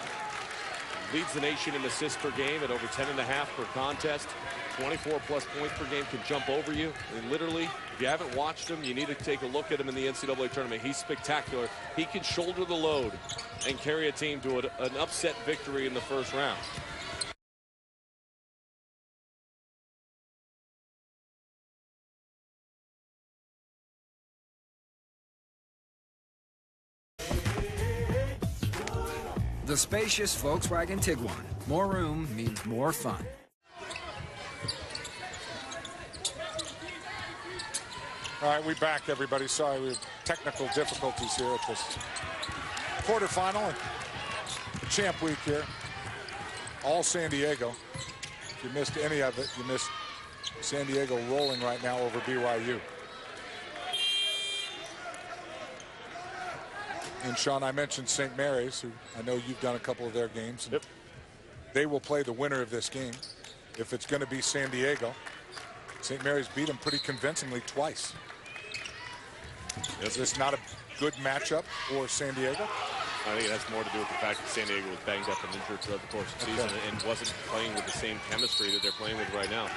leads the nation in assists per game at over 10.5 per contest. 24-plus points per game, can jump over you. And literally, if you haven't watched him, you need to take a look at him in the NCAA tournament. He's spectacular. He can shoulder the load and carry a team to an upset victory in the first round. The spacious Volkswagen Tiguan. More room means more fun. All right, we're back, everybody. Sorry, we have technical difficulties here at this quarterfinal and champ week here. All San Diego. If you missed any of it, you missed San Diego rolling right now over BYU. And Sean, I mentioned St. Mary's, who I know you've done a couple of their games. And yep. They will play the winner of this game. If it's going to be San Diego, St. Mary's beat them pretty convincingly twice. Is this not a good matchup for San Diego? I think it has more to do with the fact that San Diego was banged up and injured throughout the course of the season and wasn't playing with the same chemistry that they're playing with right now.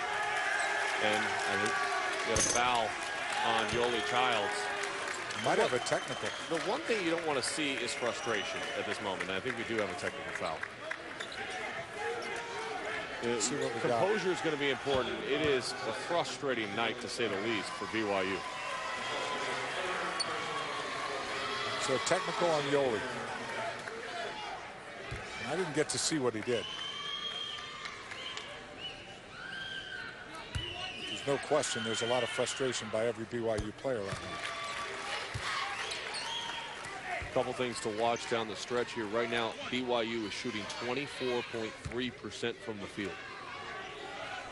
And I think you got a foul on Yoli Childs. Might have a technical. The one thing you don't want to see is frustration at this moment. And I think we do have a technical foul. Composure is going to be important. It is a frustrating night, to say the least, for BYU. So technical on Yoli. I didn't get to see what he did. There's no question there's a lot of frustration by every BYU player right now. Couple things to watch down the stretch here. Right now, BYU is shooting 24.3% from the field.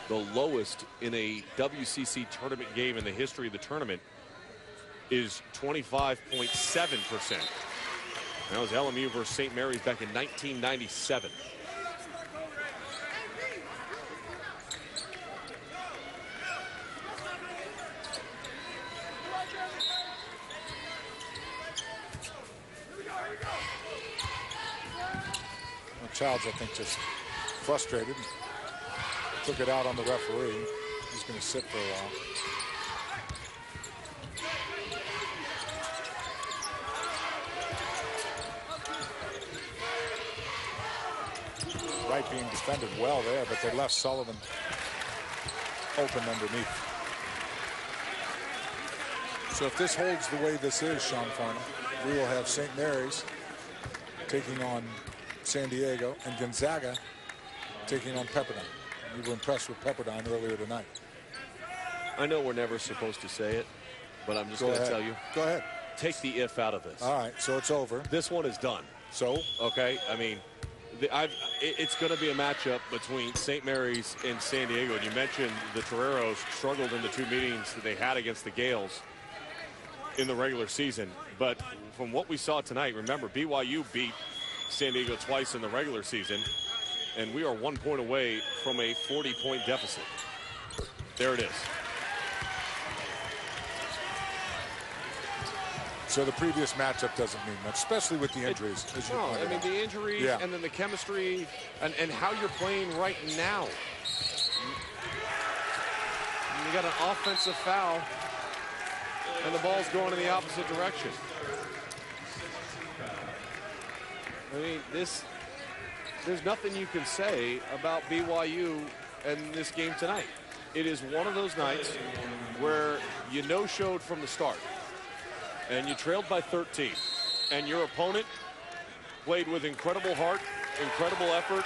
The lowest in a WCC tournament game in the history of the tournament is 25.7%. That was LMU versus St. Mary's back in 1997. Childs, I think, just frustrated. Took it out on the referee. He's going to sit for a while. being defended well there, but they left Sullivan open underneath. So if this holds the way this is, Sean Farnham, we will have St. Mary's taking on San Diego and Gonzaga taking on Pepperdine. You were impressed with Pepperdine earlier tonight. I know we're never supposed to say it, but I'm just going to tell you. Go ahead. Take the if out of this. All right, so it's over. This one is done. So? Okay, I mean, it's going to be a matchup between St. Mary's and San Diego. And you mentioned the Toreros struggled in the 2 meetings that they had against the Gales in the regular season. But from what we saw tonight, remember, BYU beat San Diego twice in the regular season, and we are 1 point away from a 40-point deficit. There it is. So the previous matchup doesn't mean much, especially with the injuries. No, I mean, the injuries and then the chemistry and how you're playing right now. You got an offensive foul, and the ball's going in the opposite direction. I mean, there's nothing you can say about BYU and this game tonight. It is one of those nights where you no-showed from the start, and you trailed by 13, and your opponent played with incredible heart, incredible effort,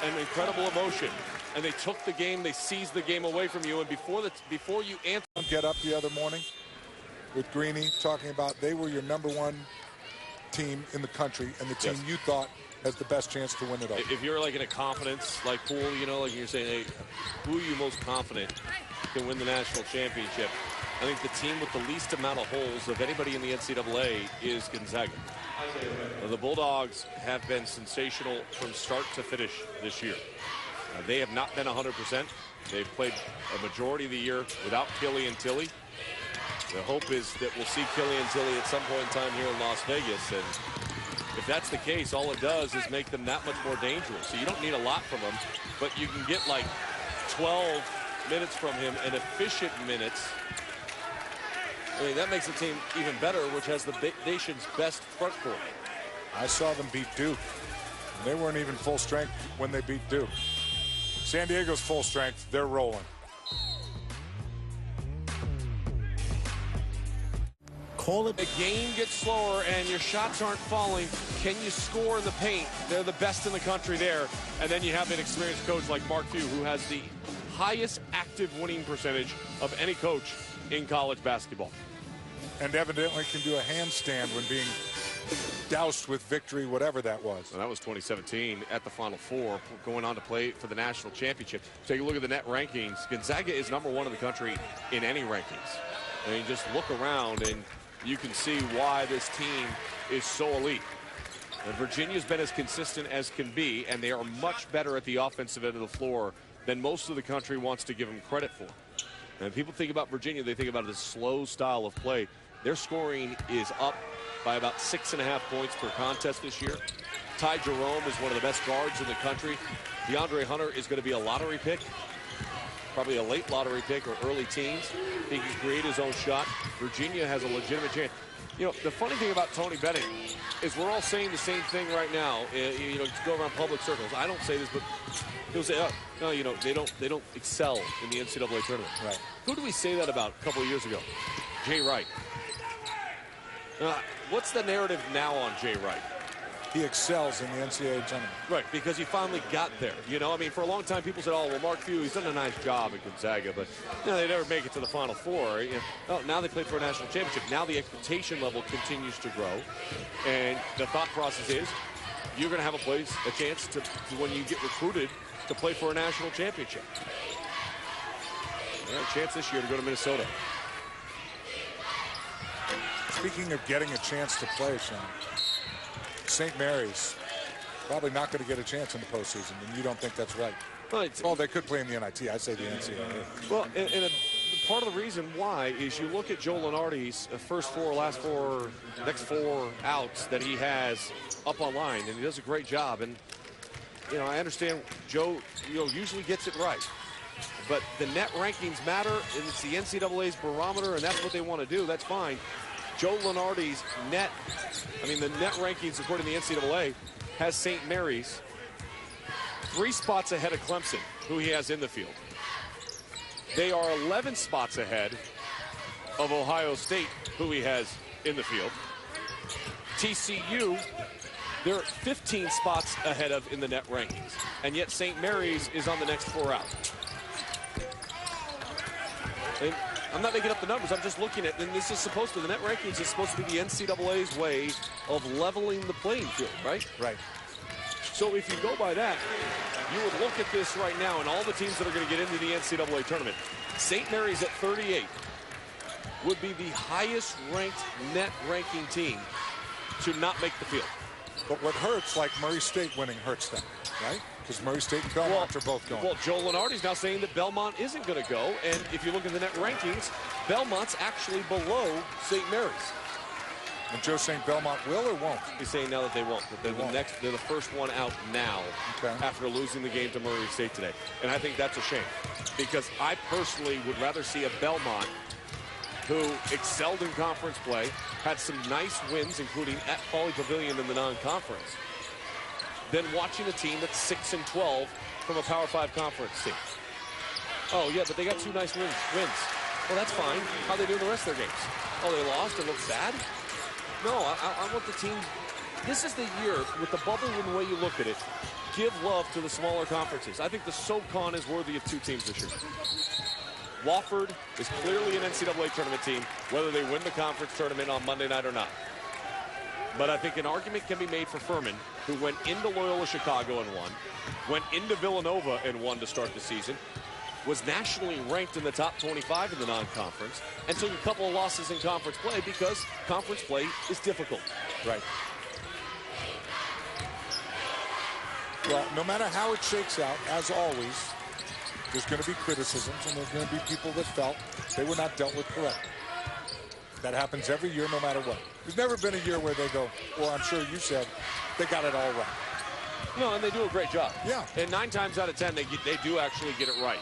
and incredible emotion. And they took the game, they seized the game away from you, and before you answer. Get up the other morning with Greeny talking about they were your #1 team in the country and the team you thought has the best chance to win it all. If you're like in a confidence like pool, you know, like you're saying, hey, who are you most confident can win the national championship? I think the team with the least amount of holes of anybody in the NCAA is Gonzaga. The Bulldogs have been sensational from start to finish this year. They have not been 100%. They've played a majority of the year without Killian Tilly. The hope is that we'll see Killian Tilly at some point in time here in Las Vegas. And if that's the case, all it does is make them that much more dangerous. So you don't need a lot from them, but you can get like 12 minutes from him and efficient minutes. I mean, that makes the team even better, which has the nation's best front court. I saw them beat Duke. They weren't even full strength when they beat Duke. San Diego's full strength. They're rolling. Call it. The game gets slower and your shots aren't falling. Can you score in the paint? They're the best in the country there. And then you have an experienced coach like Mark Few, who has the highest active winning percentage of any coach in college basketball. And evidently can do a handstand when being doused with victory, whatever that was. Well, that was 2017 at the Final Four, going on to play for the national championship. Take a look at the net rankings. Gonzaga is #1 in the country in any rankings. I mean, just look around and you can see why this team is so elite. And Virginia's been as consistent as can be, and they are much better at the offensive end of the floor than most of the country wants to give them credit for. And people think about Virginia, they think about this slow style of play. Their scoring is up by about 6.5 points per contest this year. Ty Jerome is one of the best guards in the country. DeAndre Hunter is going to be a lottery pick, probably a late lottery pick or early teens. He can create his own shot. Virginia has a legitimate chance. You know, the funny thing about Tony Bennett is we're all saying the same thing right now. You know, to go around public circles. I don't say this, but he'll say, oh, no, you know, they don't excel in the NCAA tournament. Right. Who do we say that about a couple of years ago? Jay Wright. What's the narrative now on Jay Wright? He excels in the NCAA tournament. Right, because he finally got there. You know, I mean, for a long time, people said, oh, well, Mark Few, he's done a nice job at Gonzaga, but, you know, they never make it to the Final Four. You know, oh, now they played for a national championship. Now the expectation level continues to grow. And the thought process is you're going to have a chance to, when you get recruited, to play for a national championship. They have a chance this year to go to Minnesota. Speaking of getting a chance to play, Sean, St. Mary's probably not going to get a chance in the postseason, and you don't think that's right. Well, they could play in the NIT. I say the NCAA. Well, and part of the reason why is you look at Joe Lunardi's next four outs that he has up online, and he does a great job. And, you know, I understand Joe, you know, usually gets it right. But the net rankings matter, and it's the NCAA's barometer, and that's what they want to do. That's fine. Joe Lunardi's net, I mean, the net rankings according to the NCAA has St. Mary's 3 spots ahead of Clemson, who he has in the field. They are 11 spots ahead of Ohio State, who he has in the field. TCU, they're 15 spots ahead of in the net rankings. And yet St. Mary's is on the next 4 out. And I'm not making up the numbers. I'm just looking at, and this is supposed to, the net rankings is supposed to be the NCAA's way of leveling the playing field, right? Right. So if you go by that, you would look at this right now and all the teams that are going to get into the NCAA tournament. St. Mary's at 38 would be the highest ranked net ranking team to not make the field. But what hurts, like Murray State winning, hurts them, right? Because Murray State and Belmont are both going. Well, Joe Lenardi's now saying that Belmont isn't going to go. And if you look at the net rankings, Belmont's actually below St. Mary's. And Joe's saying Belmont will or won't? He's saying now that they won't. That they're the first one out now after losing the game to Murray State today. And I think that's a shame. Because I personally would rather see a Belmont who excelled in conference play, had some nice wins, including at Pauley Pavilion in the non-conference, than watching a team that's 6-12 from a Power 5 conference team. Oh, yeah, but they got 2 nice wins. Well, that's fine. How they do in the rest of their games? Oh, they lost and look sad? No, I want the team. This is the year, with the bubble and the way you look at it, give love to the smaller conferences. I think the SoCon is worthy of 2 teams this year. Wofford is clearly an NCAA tournament team, whether they win the conference tournament on Monday night or not. But I think an argument can be made for Furman, who went into Loyola Chicago and won, went into Villanova and won to start the season, was nationally ranked in the top 25 in the non-conference, and took a couple of losses in conference play because conference play is difficult. Right. Well, no matter how it shakes out, as always, there's going to be criticisms, and there's going to be people that felt they were not dealt with correctly. That happens every year, no matter what. There's never been a year where they go, well, I'm sure you said they got it all right. No, and they do a great job. Yeah. And 9 times out of 10, they do actually get it right.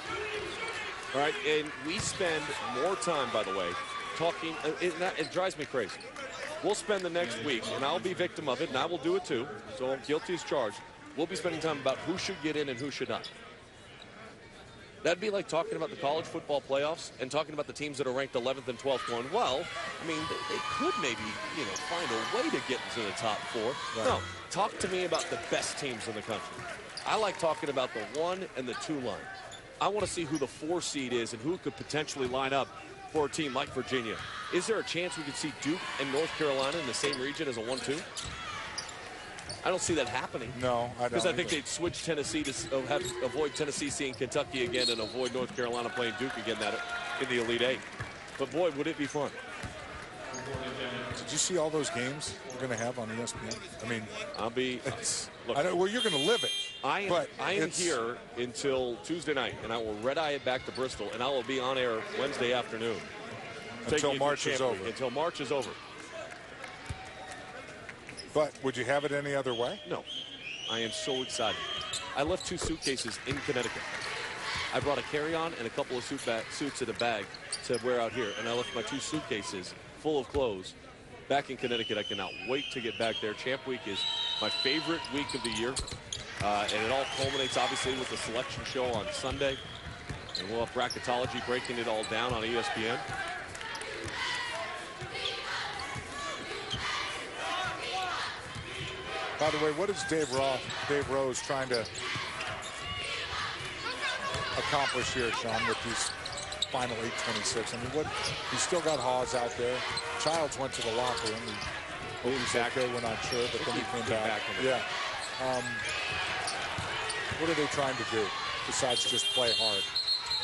All right, and we spend more time, by the way, talking, it drives me crazy. We'll spend the next week, and I'll be victim of it, and I will do it too, so I'm guilty as charged. We'll be spending time about who should get in and who should not. That'd be like talking about the college football playoffs and talking about the teams that are ranked 11th and 12th going, well, I mean, they could maybe, find a way to get into the top 4. Right. No, talk to me about the best teams in the country. I like talking about the 1 and the 2 line. I want to see who the 4 seed is and who could potentially line up for a team like Virginia. Is there a chance we could see Duke and North Carolina in the same region as a 1-2? I don't see that happening. No, I don't. Because I think they'd switch Tennessee to avoid Tennessee seeing Kentucky again and avoid North Carolina playing Duke again in the Elite 8. But boy, would it be fun. Did you see all those games we're going to have on ESPN? I mean, look, I know, well, you're going to live it. I am here until Tuesday night, and I will red-eye it back to Bristol, and I will be on air Wednesday afternoon. Until March is over. Until March is over. But would you have it any other way? No. I am so excited. I left 2 suitcases in Connecticut. I brought a carry-on and a couple of suits in a bag to wear out here, and I left my 2 suitcases full of clothes back in Connecticut. I cannot wait to get back there. Champ Week is my favorite week of the year, and it all culminates, obviously, with the selection show on Sunday, and we'll have bracketology breaking it all down on ESPN. By the way, what is Dave Rose trying to accomplish here, Sean, with these final 8:26? I mean, he's still got Hawes out there. Childs went to the locker room. He's okay, we're not sure, but then he came back. Yeah. What are they trying to do besides just play hard?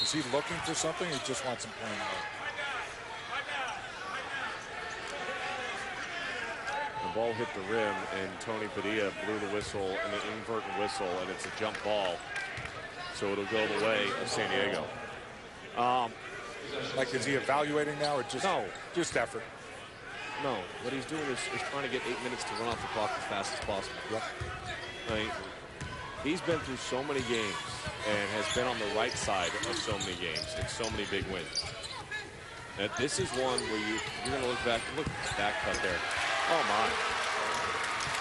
Is he looking for something, or he just wants him playing hard? The ball hit the rim, and Tony Padilla blew the whistle, and an inadvertent whistle, and it's a jump ball. So it'll go the way of San Diego. Like, is he evaluating now, or just just effort? No, what he's doing is trying to get 8 minutes to run off the clock as fast as possible. Yep. I mean, he's been through so many games and has been on the right side of so many games and so many big wins. And this is one where you're going to look back. Look at that cut there. Oh, my.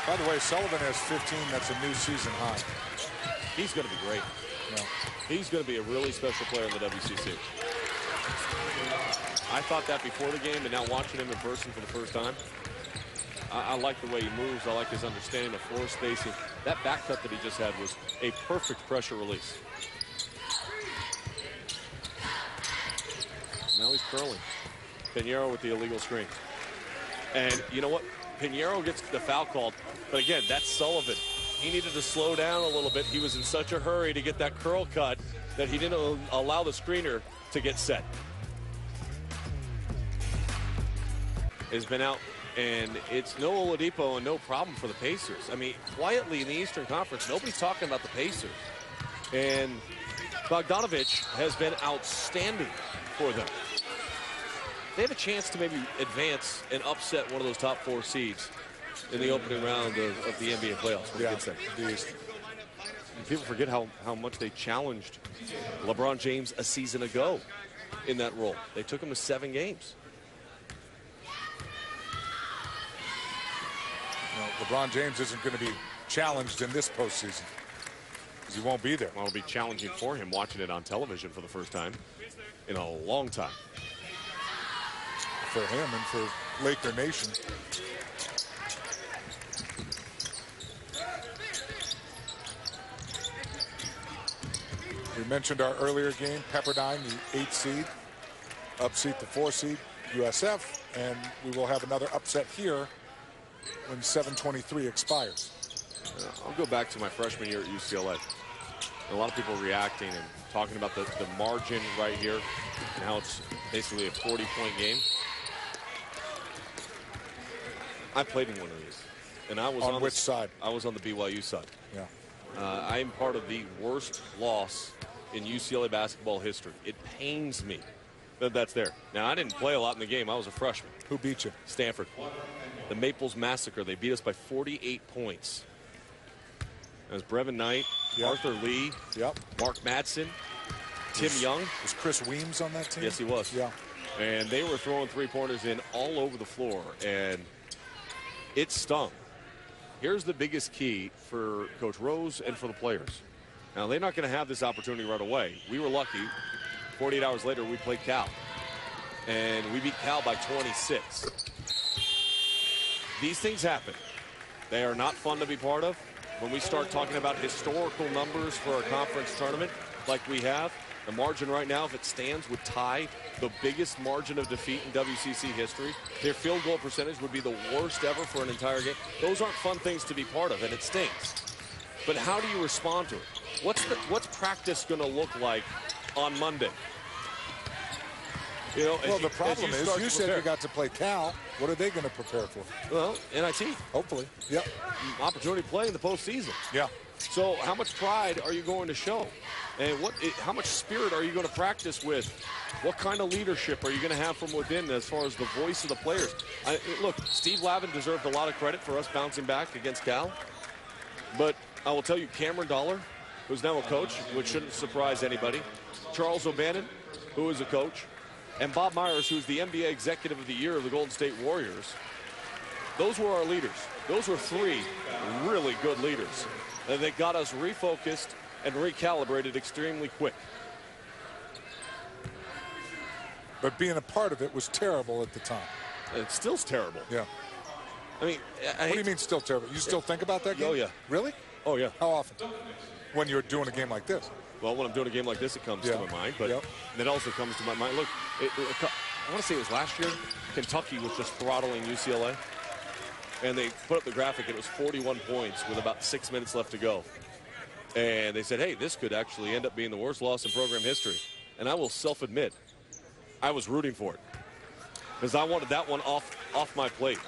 By the way, Sullivan has 15. That's a new season high. He's going to be great. Yeah. He's going to be a really special player in the WCC. I thought that before the game, and now watching him in person for the first time, I like the way he moves. I like his understanding of floor spacing. That back cut that he just had was a perfect pressure release. Now he's curling. Pinheiro with the illegal screen. And you know what? Pinheiro gets the foul called. But again, that's Sullivan. He needed to slow down a little bit. He was in such a hurry to get that curl cut that he didn't allow the screener to get set. Has been out, and it's no Oladipo and no problem for the Pacers. I mean, quietly in the Eastern Conference, nobody's talking about the Pacers. And Bogdanovich has been outstanding for them. They have a chance to maybe advance and upset one of those top 4 seeds in the opening round of the NBA playoffs. People forget how much they challenged LeBron James a season ago in that role. They took him to 7 games. LeBron James isn't going to be challenged in this postseason because he won't be there. Well, it'll be challenging for him watching it on television for the first time in a long time. For him and for Laker Nation. We mentioned our earlier game, Pepperdine, the 8th seed, upseat the 4 seed, USF, and we will have another upset here when 7:23 expires. I'll go back to my freshman year at UCLA. A lot of people reacting and talking about the margin right here and how it's basically a 40-point game. I played in one of these, and I was on which side? I was on the BYU side. Yeah. I am part of the worst loss in UCLA basketball history. It pains me that that's there. Now, I didn't play a lot in the game. I was a freshman. Who beat you? Stanford. The Maples Massacre. They beat us by 48 points. That was Brevin Knight, yep. Arthur Lee, yep. Mark Madsen, Tim Young. Was Chris Weems on that team? Yes, he was. Yeah. And they were throwing 3-pointers in all over the floor, and it stung. Here's the biggest key for Coach Rose and for the players. Now, they're not going to have this opportunity right away. We were lucky. 48 hours later, we played Cal. And we beat Cal by 26. These things happen. They are not fun to be part of. When we start talking about historical numbers for our conference tournament like we have, the margin right now, if it stands, would tie the biggest margin of defeat in WCC history. Their field goal percentage would be the worst ever for an entire game. Those aren't fun things to be part of, and it stinks. But how do you respond to it? What's practice going to look like on Monday? You know, well, the problem is, you said you got to play Cal. What are they going to prepare for? Well, NIT. Hopefully. Yep. Opportunity to play in the postseason. Yeah. So how much pride are you going to show? And how much spirit are you going to practice with? What kind of leadership are you going to have from within as far as the voice of the players? Look, Steve Lavin deserved a lot of credit for us bouncing back against Cal. But I will tell you, Cameron Dollar, who's now a coach, which shouldn't surprise anybody, Charles O'Bannon, who is a coach, and Bob Myers, who's the NBA Executive of the Year of the Golden State Warriors. Those were our leaders. Those were 3 really good leaders. And they got us refocused and recalibrated extremely quick. But being a part of it was terrible at the time. It still's terrible. Yeah. I mean, what do you mean still terrible? You still think about that game? Oh, yeah. Really? Oh, yeah. How often? When you're doing a game like this? Well, when I'm doing a game like this, it comes to my mind. But it also comes to my mind. Look, I want to say it was last year. Kentucky was just throttling UCLA. And they put up the graphic. It was 41 points with about 6 minutes left to go. And they said, hey, this could actually end up being the worst loss in program history. And I will self-admit, I was rooting for it. Because I wanted that one off my plate.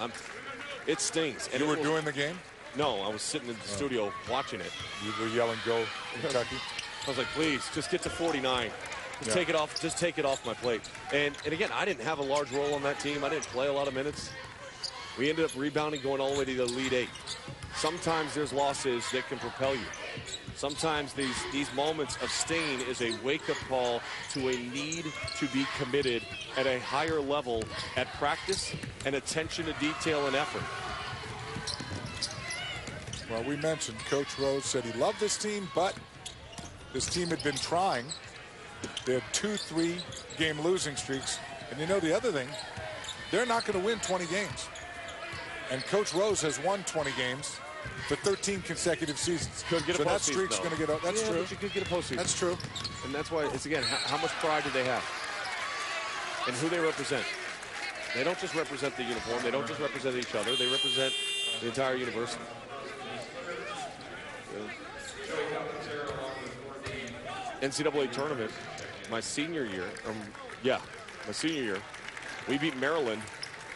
It stings. And you were doing the game? No, I was sitting in the studio watching it. You were yelling, go, Kentucky? I was like, please, just get to 49. Just take it off. Just take it off my plate. And again, I didn't have a large role on that team. I didn't play a lot of minutes. We ended up rebounding, going all the way to the Elite 8. Sometimes there's losses that can propel you. Sometimes these moments of stain is a wake-up call to a need to be committed at a higher level at practice and attention to detail and effort. Well, we mentioned Coach Rose said he loved this team, but this team had been trying. They had 2 3-game losing streaks. And you know the other thing, they're not going to win 20 games. And Coach Rose has won 20 games for 13 consecutive seasons. Could get a so that streak's going to get up. That's true. But you could get a postseason. That's true. And that's why it's, again, how much pride do they have? And who they represent. They don't just represent the uniform. They don't just represent each other. They represent the entire university. NCAA tournament, my senior year, we beat Maryland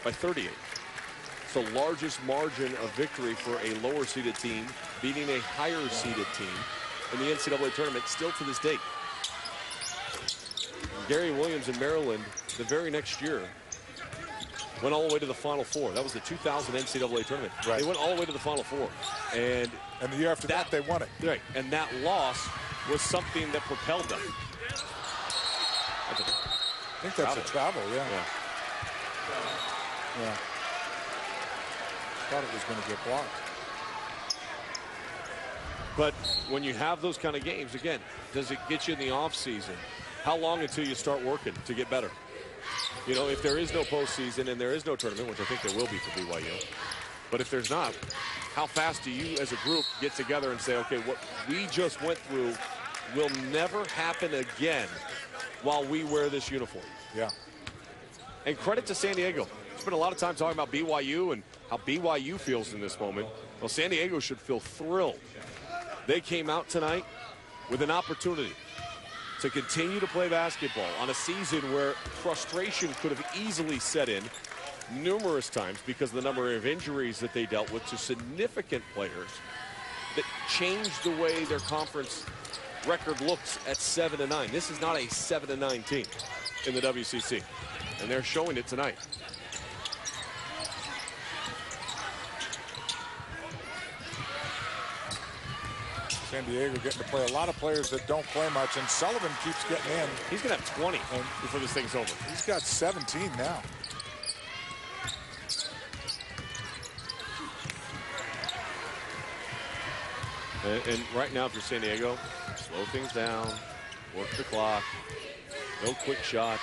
by 38. It's the largest margin of victory for a lower seeded team beating a higher seeded team in the NCAA tournament still to this date. Gary Williams in Maryland the very next year went all the way to the Final Four. That was the 2000 NCAA tournament. Right. They went all the way to the Final Four. And the year after that, they won it. Right. And that loss was something that propelled them. I think that's a travel, yeah. Thought it was going to get blocked. But when you have those kind of games, again, does it get you in the offseason? How long until you start working to get better? You know, if there is no postseason and there is no tournament, which I think there will be for BYU, but if there's not, how fast do you as a group get together and say, okay, what we just went through will never happen again while we wear this uniform? Yeah. And credit to San Diego. Spent a lot of time talking about BYU and how BYU feels in this moment. Well, San Diego should feel thrilled. They came out tonight with an opportunity to continue to play basketball on a season where frustration could have easily set in numerous times because of the number of injuries that they dealt with to significant players that changed the way their conference record looks at 7-9. This is not a 7-9 team in the WCC, and they're showing it tonight. San Diego getting to play a lot of players that don't play much, and Sullivan keeps getting in. He's going to have 20 before this thing's over. He's got 17 now. And right now, if you're San Diego, slow things down, work the clock, no quick shots.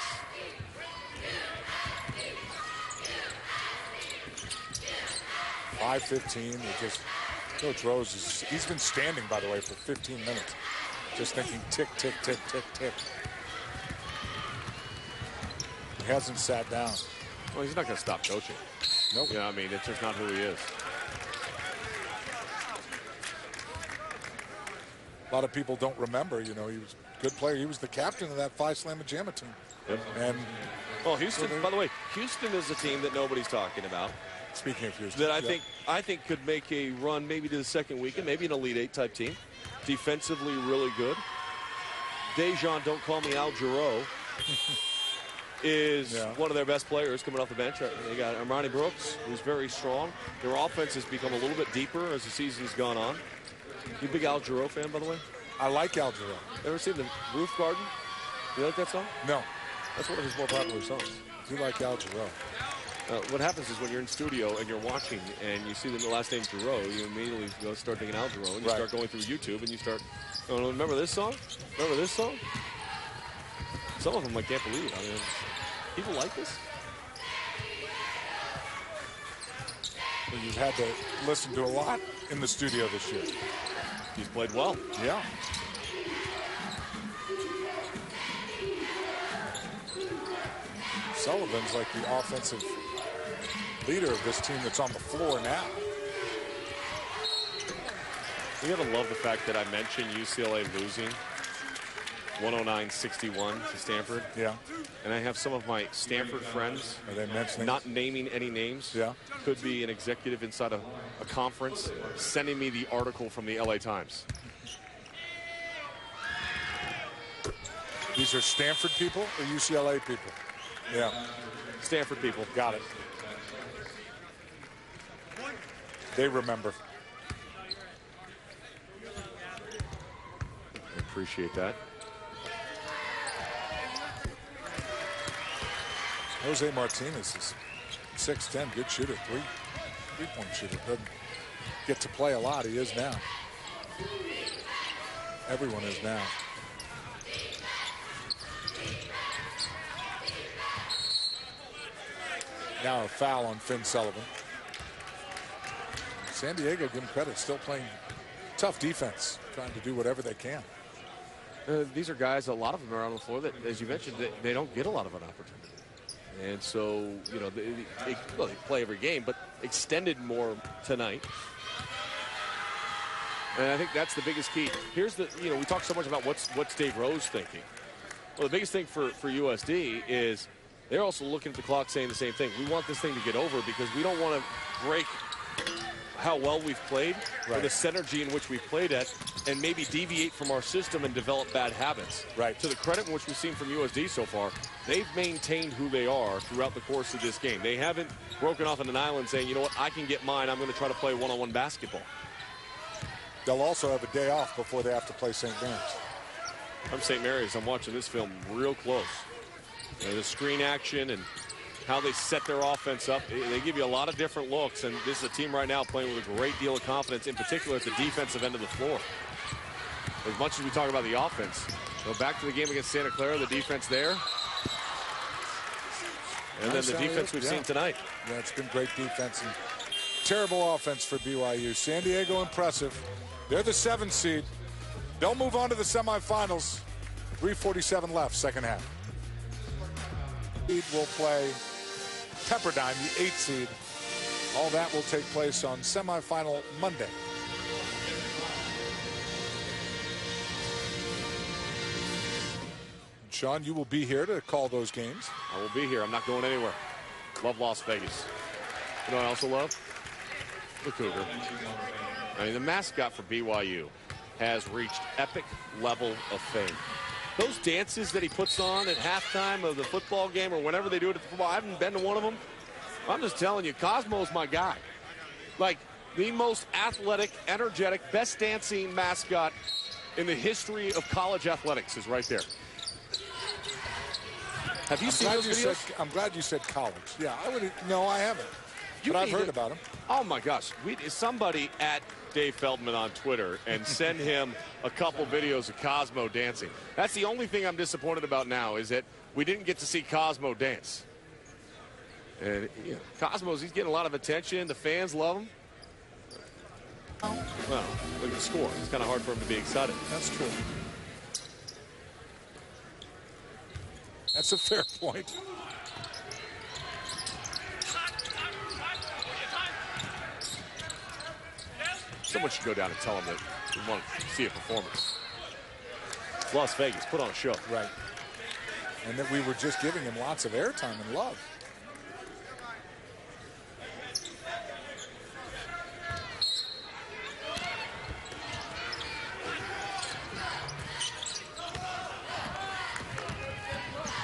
.5:15. Coach Rose, he's been standing, by the way, for 15 minutes. Just thinking tick, tick, tick, tick, tick. He hasn't sat down. Well, he's not going to stop coaching. Nope. Yeah, I mean, it's just not who he is. A lot of people don't remember, you know, he was a good player. He was the captain of that Phi Slamma Jamma team. Yep. And well, Houston, by the way, Houston is a team that nobody's talking about. Speaking of Houston, that I think could make a run maybe to the second weekend, maybe an Elite Eight type team. Defensively really good. Dejan, don't call me Al Jarreau, is one of their best players coming off the bench. They got Armani Brooks, who's very strong. Their offense has become a little bit deeper as the season's gone on. You a big Al Jarreau fan, by the way? I like Al Jarreau. Ever seen the Roof Garden? You like that song? No. That's one of his more popular songs. You like Al Jarreau. What happens is when you're in studio and you're watching and you see the last name Jarreau, you immediately go start thinking Al Jarreau, and you start going through YouTube and you start, oh, remember this song? Remember this song? Some of them I can't believe. I mean, people like this. Well, you've had to listen to a lot in the studio this year. He's played well. Yeah. Sullivan's like the offensive leader of this team that's on the floor now. You gotta love the fact that I mentioned UCLA losing 109-61 to Stanford. Yeah. And I have some of my Stanford friends, are they mentioning? Not naming any names, could be an executive inside a conference, sending me the article from the LA Times. These are Stanford people or UCLA people? Yeah. Stanford people. Got it. They remember. I appreciate that. Jose Martinez is 6'10", good shooter, three-point shooter. Doesn't get to play a lot. He is now. Everyone is now. Now a foul on Finn Sullivan. San Diego, give him credit, still playing tough defense, trying to do whatever they can. These are guys, a lot of them are on the floor that, as you mentioned, they don't get a lot of an opportunity. And so, you know, they play every game, but extended more tonight. And I think that's the biggest key. Here's the, you know, we talk so much about what's Dave Rose thinking. Well, the biggest thing for USD is they're also looking at the clock saying the same thing. We want this thing to get over because we don't want to break how well we've played, or the synergy in which we've played at, and maybe deviate from our system and develop bad habits. Right. To the credit in which we've seen from USD so far, they've maintained who they are throughout the course of this game. They haven't broken off on an island saying, you know what, I can get mine. I'm going to try to play one-on-one basketball. They'll also have a day off before they have to play St. Mary's. I'm St. Mary's. I'm watching this film real close. You know, the screen action and how they set their offense up. They give you a lot of different looks, and this is a team right now playing with a great deal of confidence, in particular at the defensive end of the floor. As much as we talk about the offense, go back to the game against Santa Clara, the defense there, and then the defense we've seen tonight. Yeah, it's been great defense and terrible offense for BYU. San Diego impressive. They're the 7th seed. They'll move on to the semifinals. 3:47 left, second half. Will play Pepperdine, the 8th seed. All that will take place on semifinal Monday. Sean, you will be here to call those games. I will be here. I'm not going anywhere. Love Las Vegas. You know what I also love? The Cougar. I mean, the mascot for BYU has reached epic level of fame. Those dances that he puts on at halftime of the football game or whenever they do it at the football, I haven't been to one of them. I'm just telling you, Cosmo's my guy. Like, the most athletic, energetic, best dancing mascot in the history of college athletics is right there. Have you seen those videos? I'm glad you said college. Yeah, I would. No, I haven't. But I've heard about him. Oh, my gosh. Somebody at Dave Feldman on Twitter and send him a couple videos of Cosmo dancing. That's the only thing I'm disappointed about now is that we didn't get to see Cosmo dance. And you know, Cosmo's, he's getting a lot of attention. The fans love him. Well, look at the score. It's kind of hard for him to be excited. That's true. That's a fair point. Someone should go down and tell him that we want to see a performance. It's Las Vegas. Put on a show. Right. And that we were just giving him lots of airtime and love.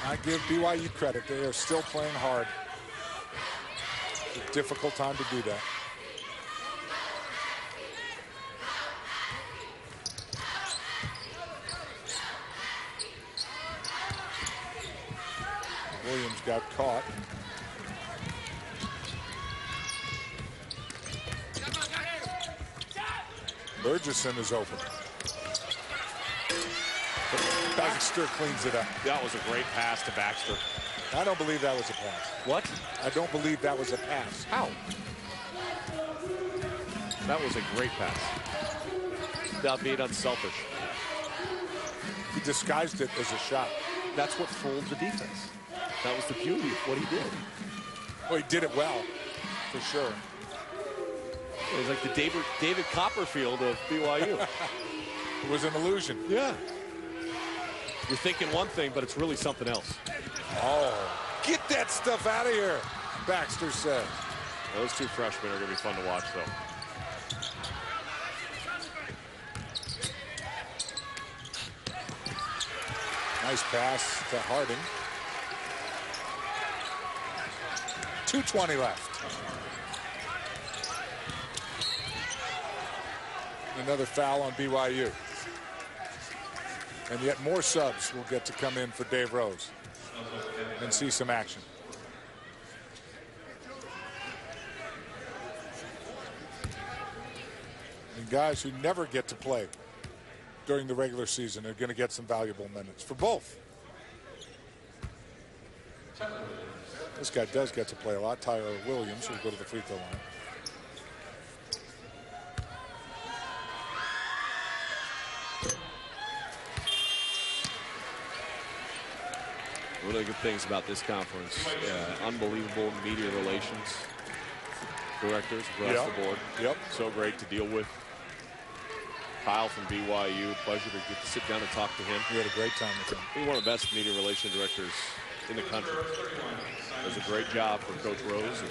I give BYU credit. They are still playing hard. It's a difficult time to do that. Williams got caught. Burgesson is open. Baxter cleans it up. That was a great pass to Baxter. I don't believe that was a pass. What? I don't believe that was a pass. How? That was a great pass. Without being unselfish. He disguised it as a shot. That's what fooled the defense. That was the beauty of what he did. Well, he did it well, for sure. It was like the David Copperfield of BYU. It was an illusion. Yeah. You're thinking one thing, but it's really something else. Oh, get that stuff out of here, Baxter says. Those two freshmen are going to be fun to watch, though. Nice pass to Harding. 2:20 left. Another foul on BYU. And yet more subs will get to come in for Dave Rose and see some action. And guys who never get to play during the regular season are going to get some valuable minutes for both. This guy does get to play a lot. Tyler Williams will go to the free throw line. One of the good things about this conference, unbelievable media relations directors across the board. Yep. So great to deal with. Kyle from BYU, pleasure to get to sit down and talk to him. We had a great time with him. He's one of the best media relation directors in the country. Does a great job for Coach Rose.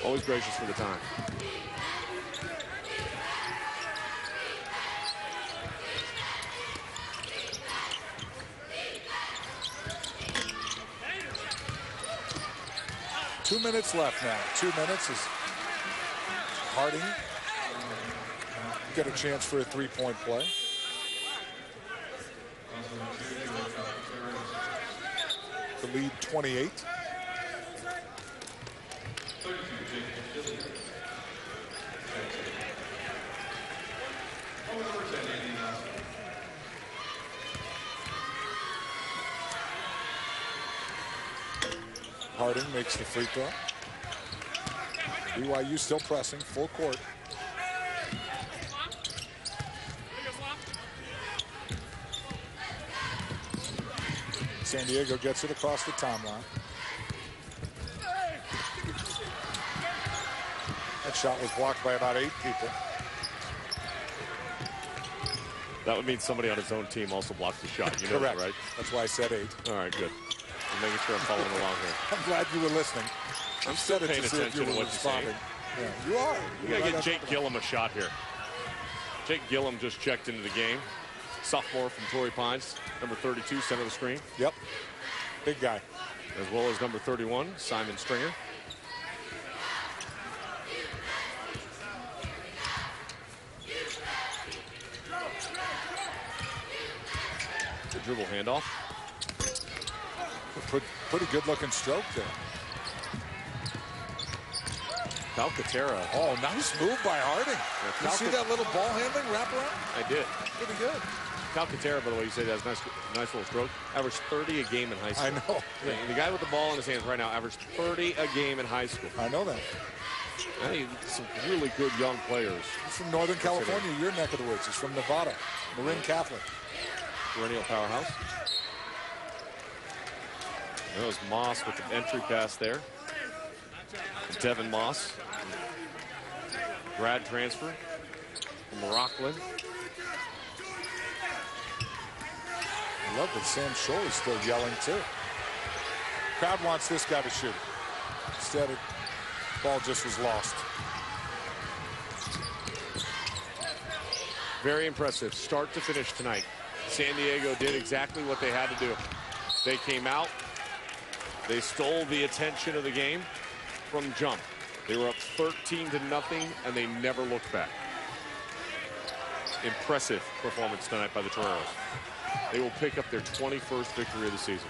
Always gracious for the time. Two minutes left now. 2 minutes is Harding get a chance for a three-point play. The lead 28. Harding makes the free throw. BYU still pressing full court. San Diego gets it across the timeline. That shot was blocked by about 8 people. That would mean somebody on his own team also blocked the shot. You know Correct. that, right? That's why I said 8. All right, good. I'm making sure I'm following along here. I'm glad you were listening. I'm still paying attention to what you're saying. Yeah, you are. We got to get Jake Gillum a shot here. Jake Gillum just checked into the game. Sophomore from Torrey Pines, number 32, center of the screen. Yep. Big guy. As well as number 31, Simon Stringer. The dribble handoff. Pretty good looking stroke there. Calcaterra. Oh, nice move by Harding. Yeah, you see that little ball handling wraparound? I did. Pretty good. Calcaterra, by the way, you say that's nice little stroke. Averaged 30 a game in high school. I know. The guy with the ball in his hands right now averaged 30 a game in high school. I know that. Hey, some really good young players. He's from Northern California, your neck of the woods. He's from Nevada, Marin Catholic. Perennial powerhouse. That was Moss with the entry pass there. Devin Moss. Grad transfer from Rockland. I love that Sam Shorey's still yelling too. Crowd wants this guy to shoot. Instead, the ball just was lost. Very impressive start to finish tonight. San Diego did exactly what they had to do. They came out. They stole the attention of the game from jump. They were up 13-0, and they never looked back. Impressive performance tonight by the Toreros. They will pick up their 21st victory of the season.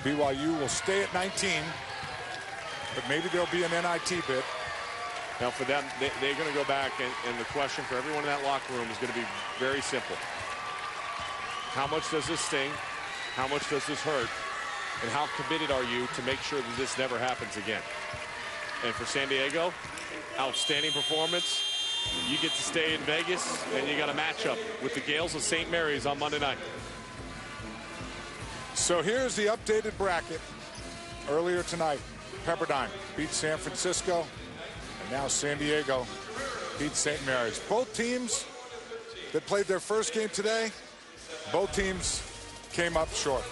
BYU will stay at 19, but maybe there'll be an NIT bid. Now for them, they're going to go back, and the question for everyone in that locker room is going to be very simple. How much does this sting? How much does this hurt? And how committed are you to make sure that this never happens again? And for San Diego, outstanding performance. You get to stay in Vegas, and you got a matchup with the Gales of St. Mary's on Monday night. So here's the updated bracket. Earlier tonight, Pepperdine beat San Francisco, and now San Diego beat St. Mary's. Both teams that played their first game today, both teams came up short.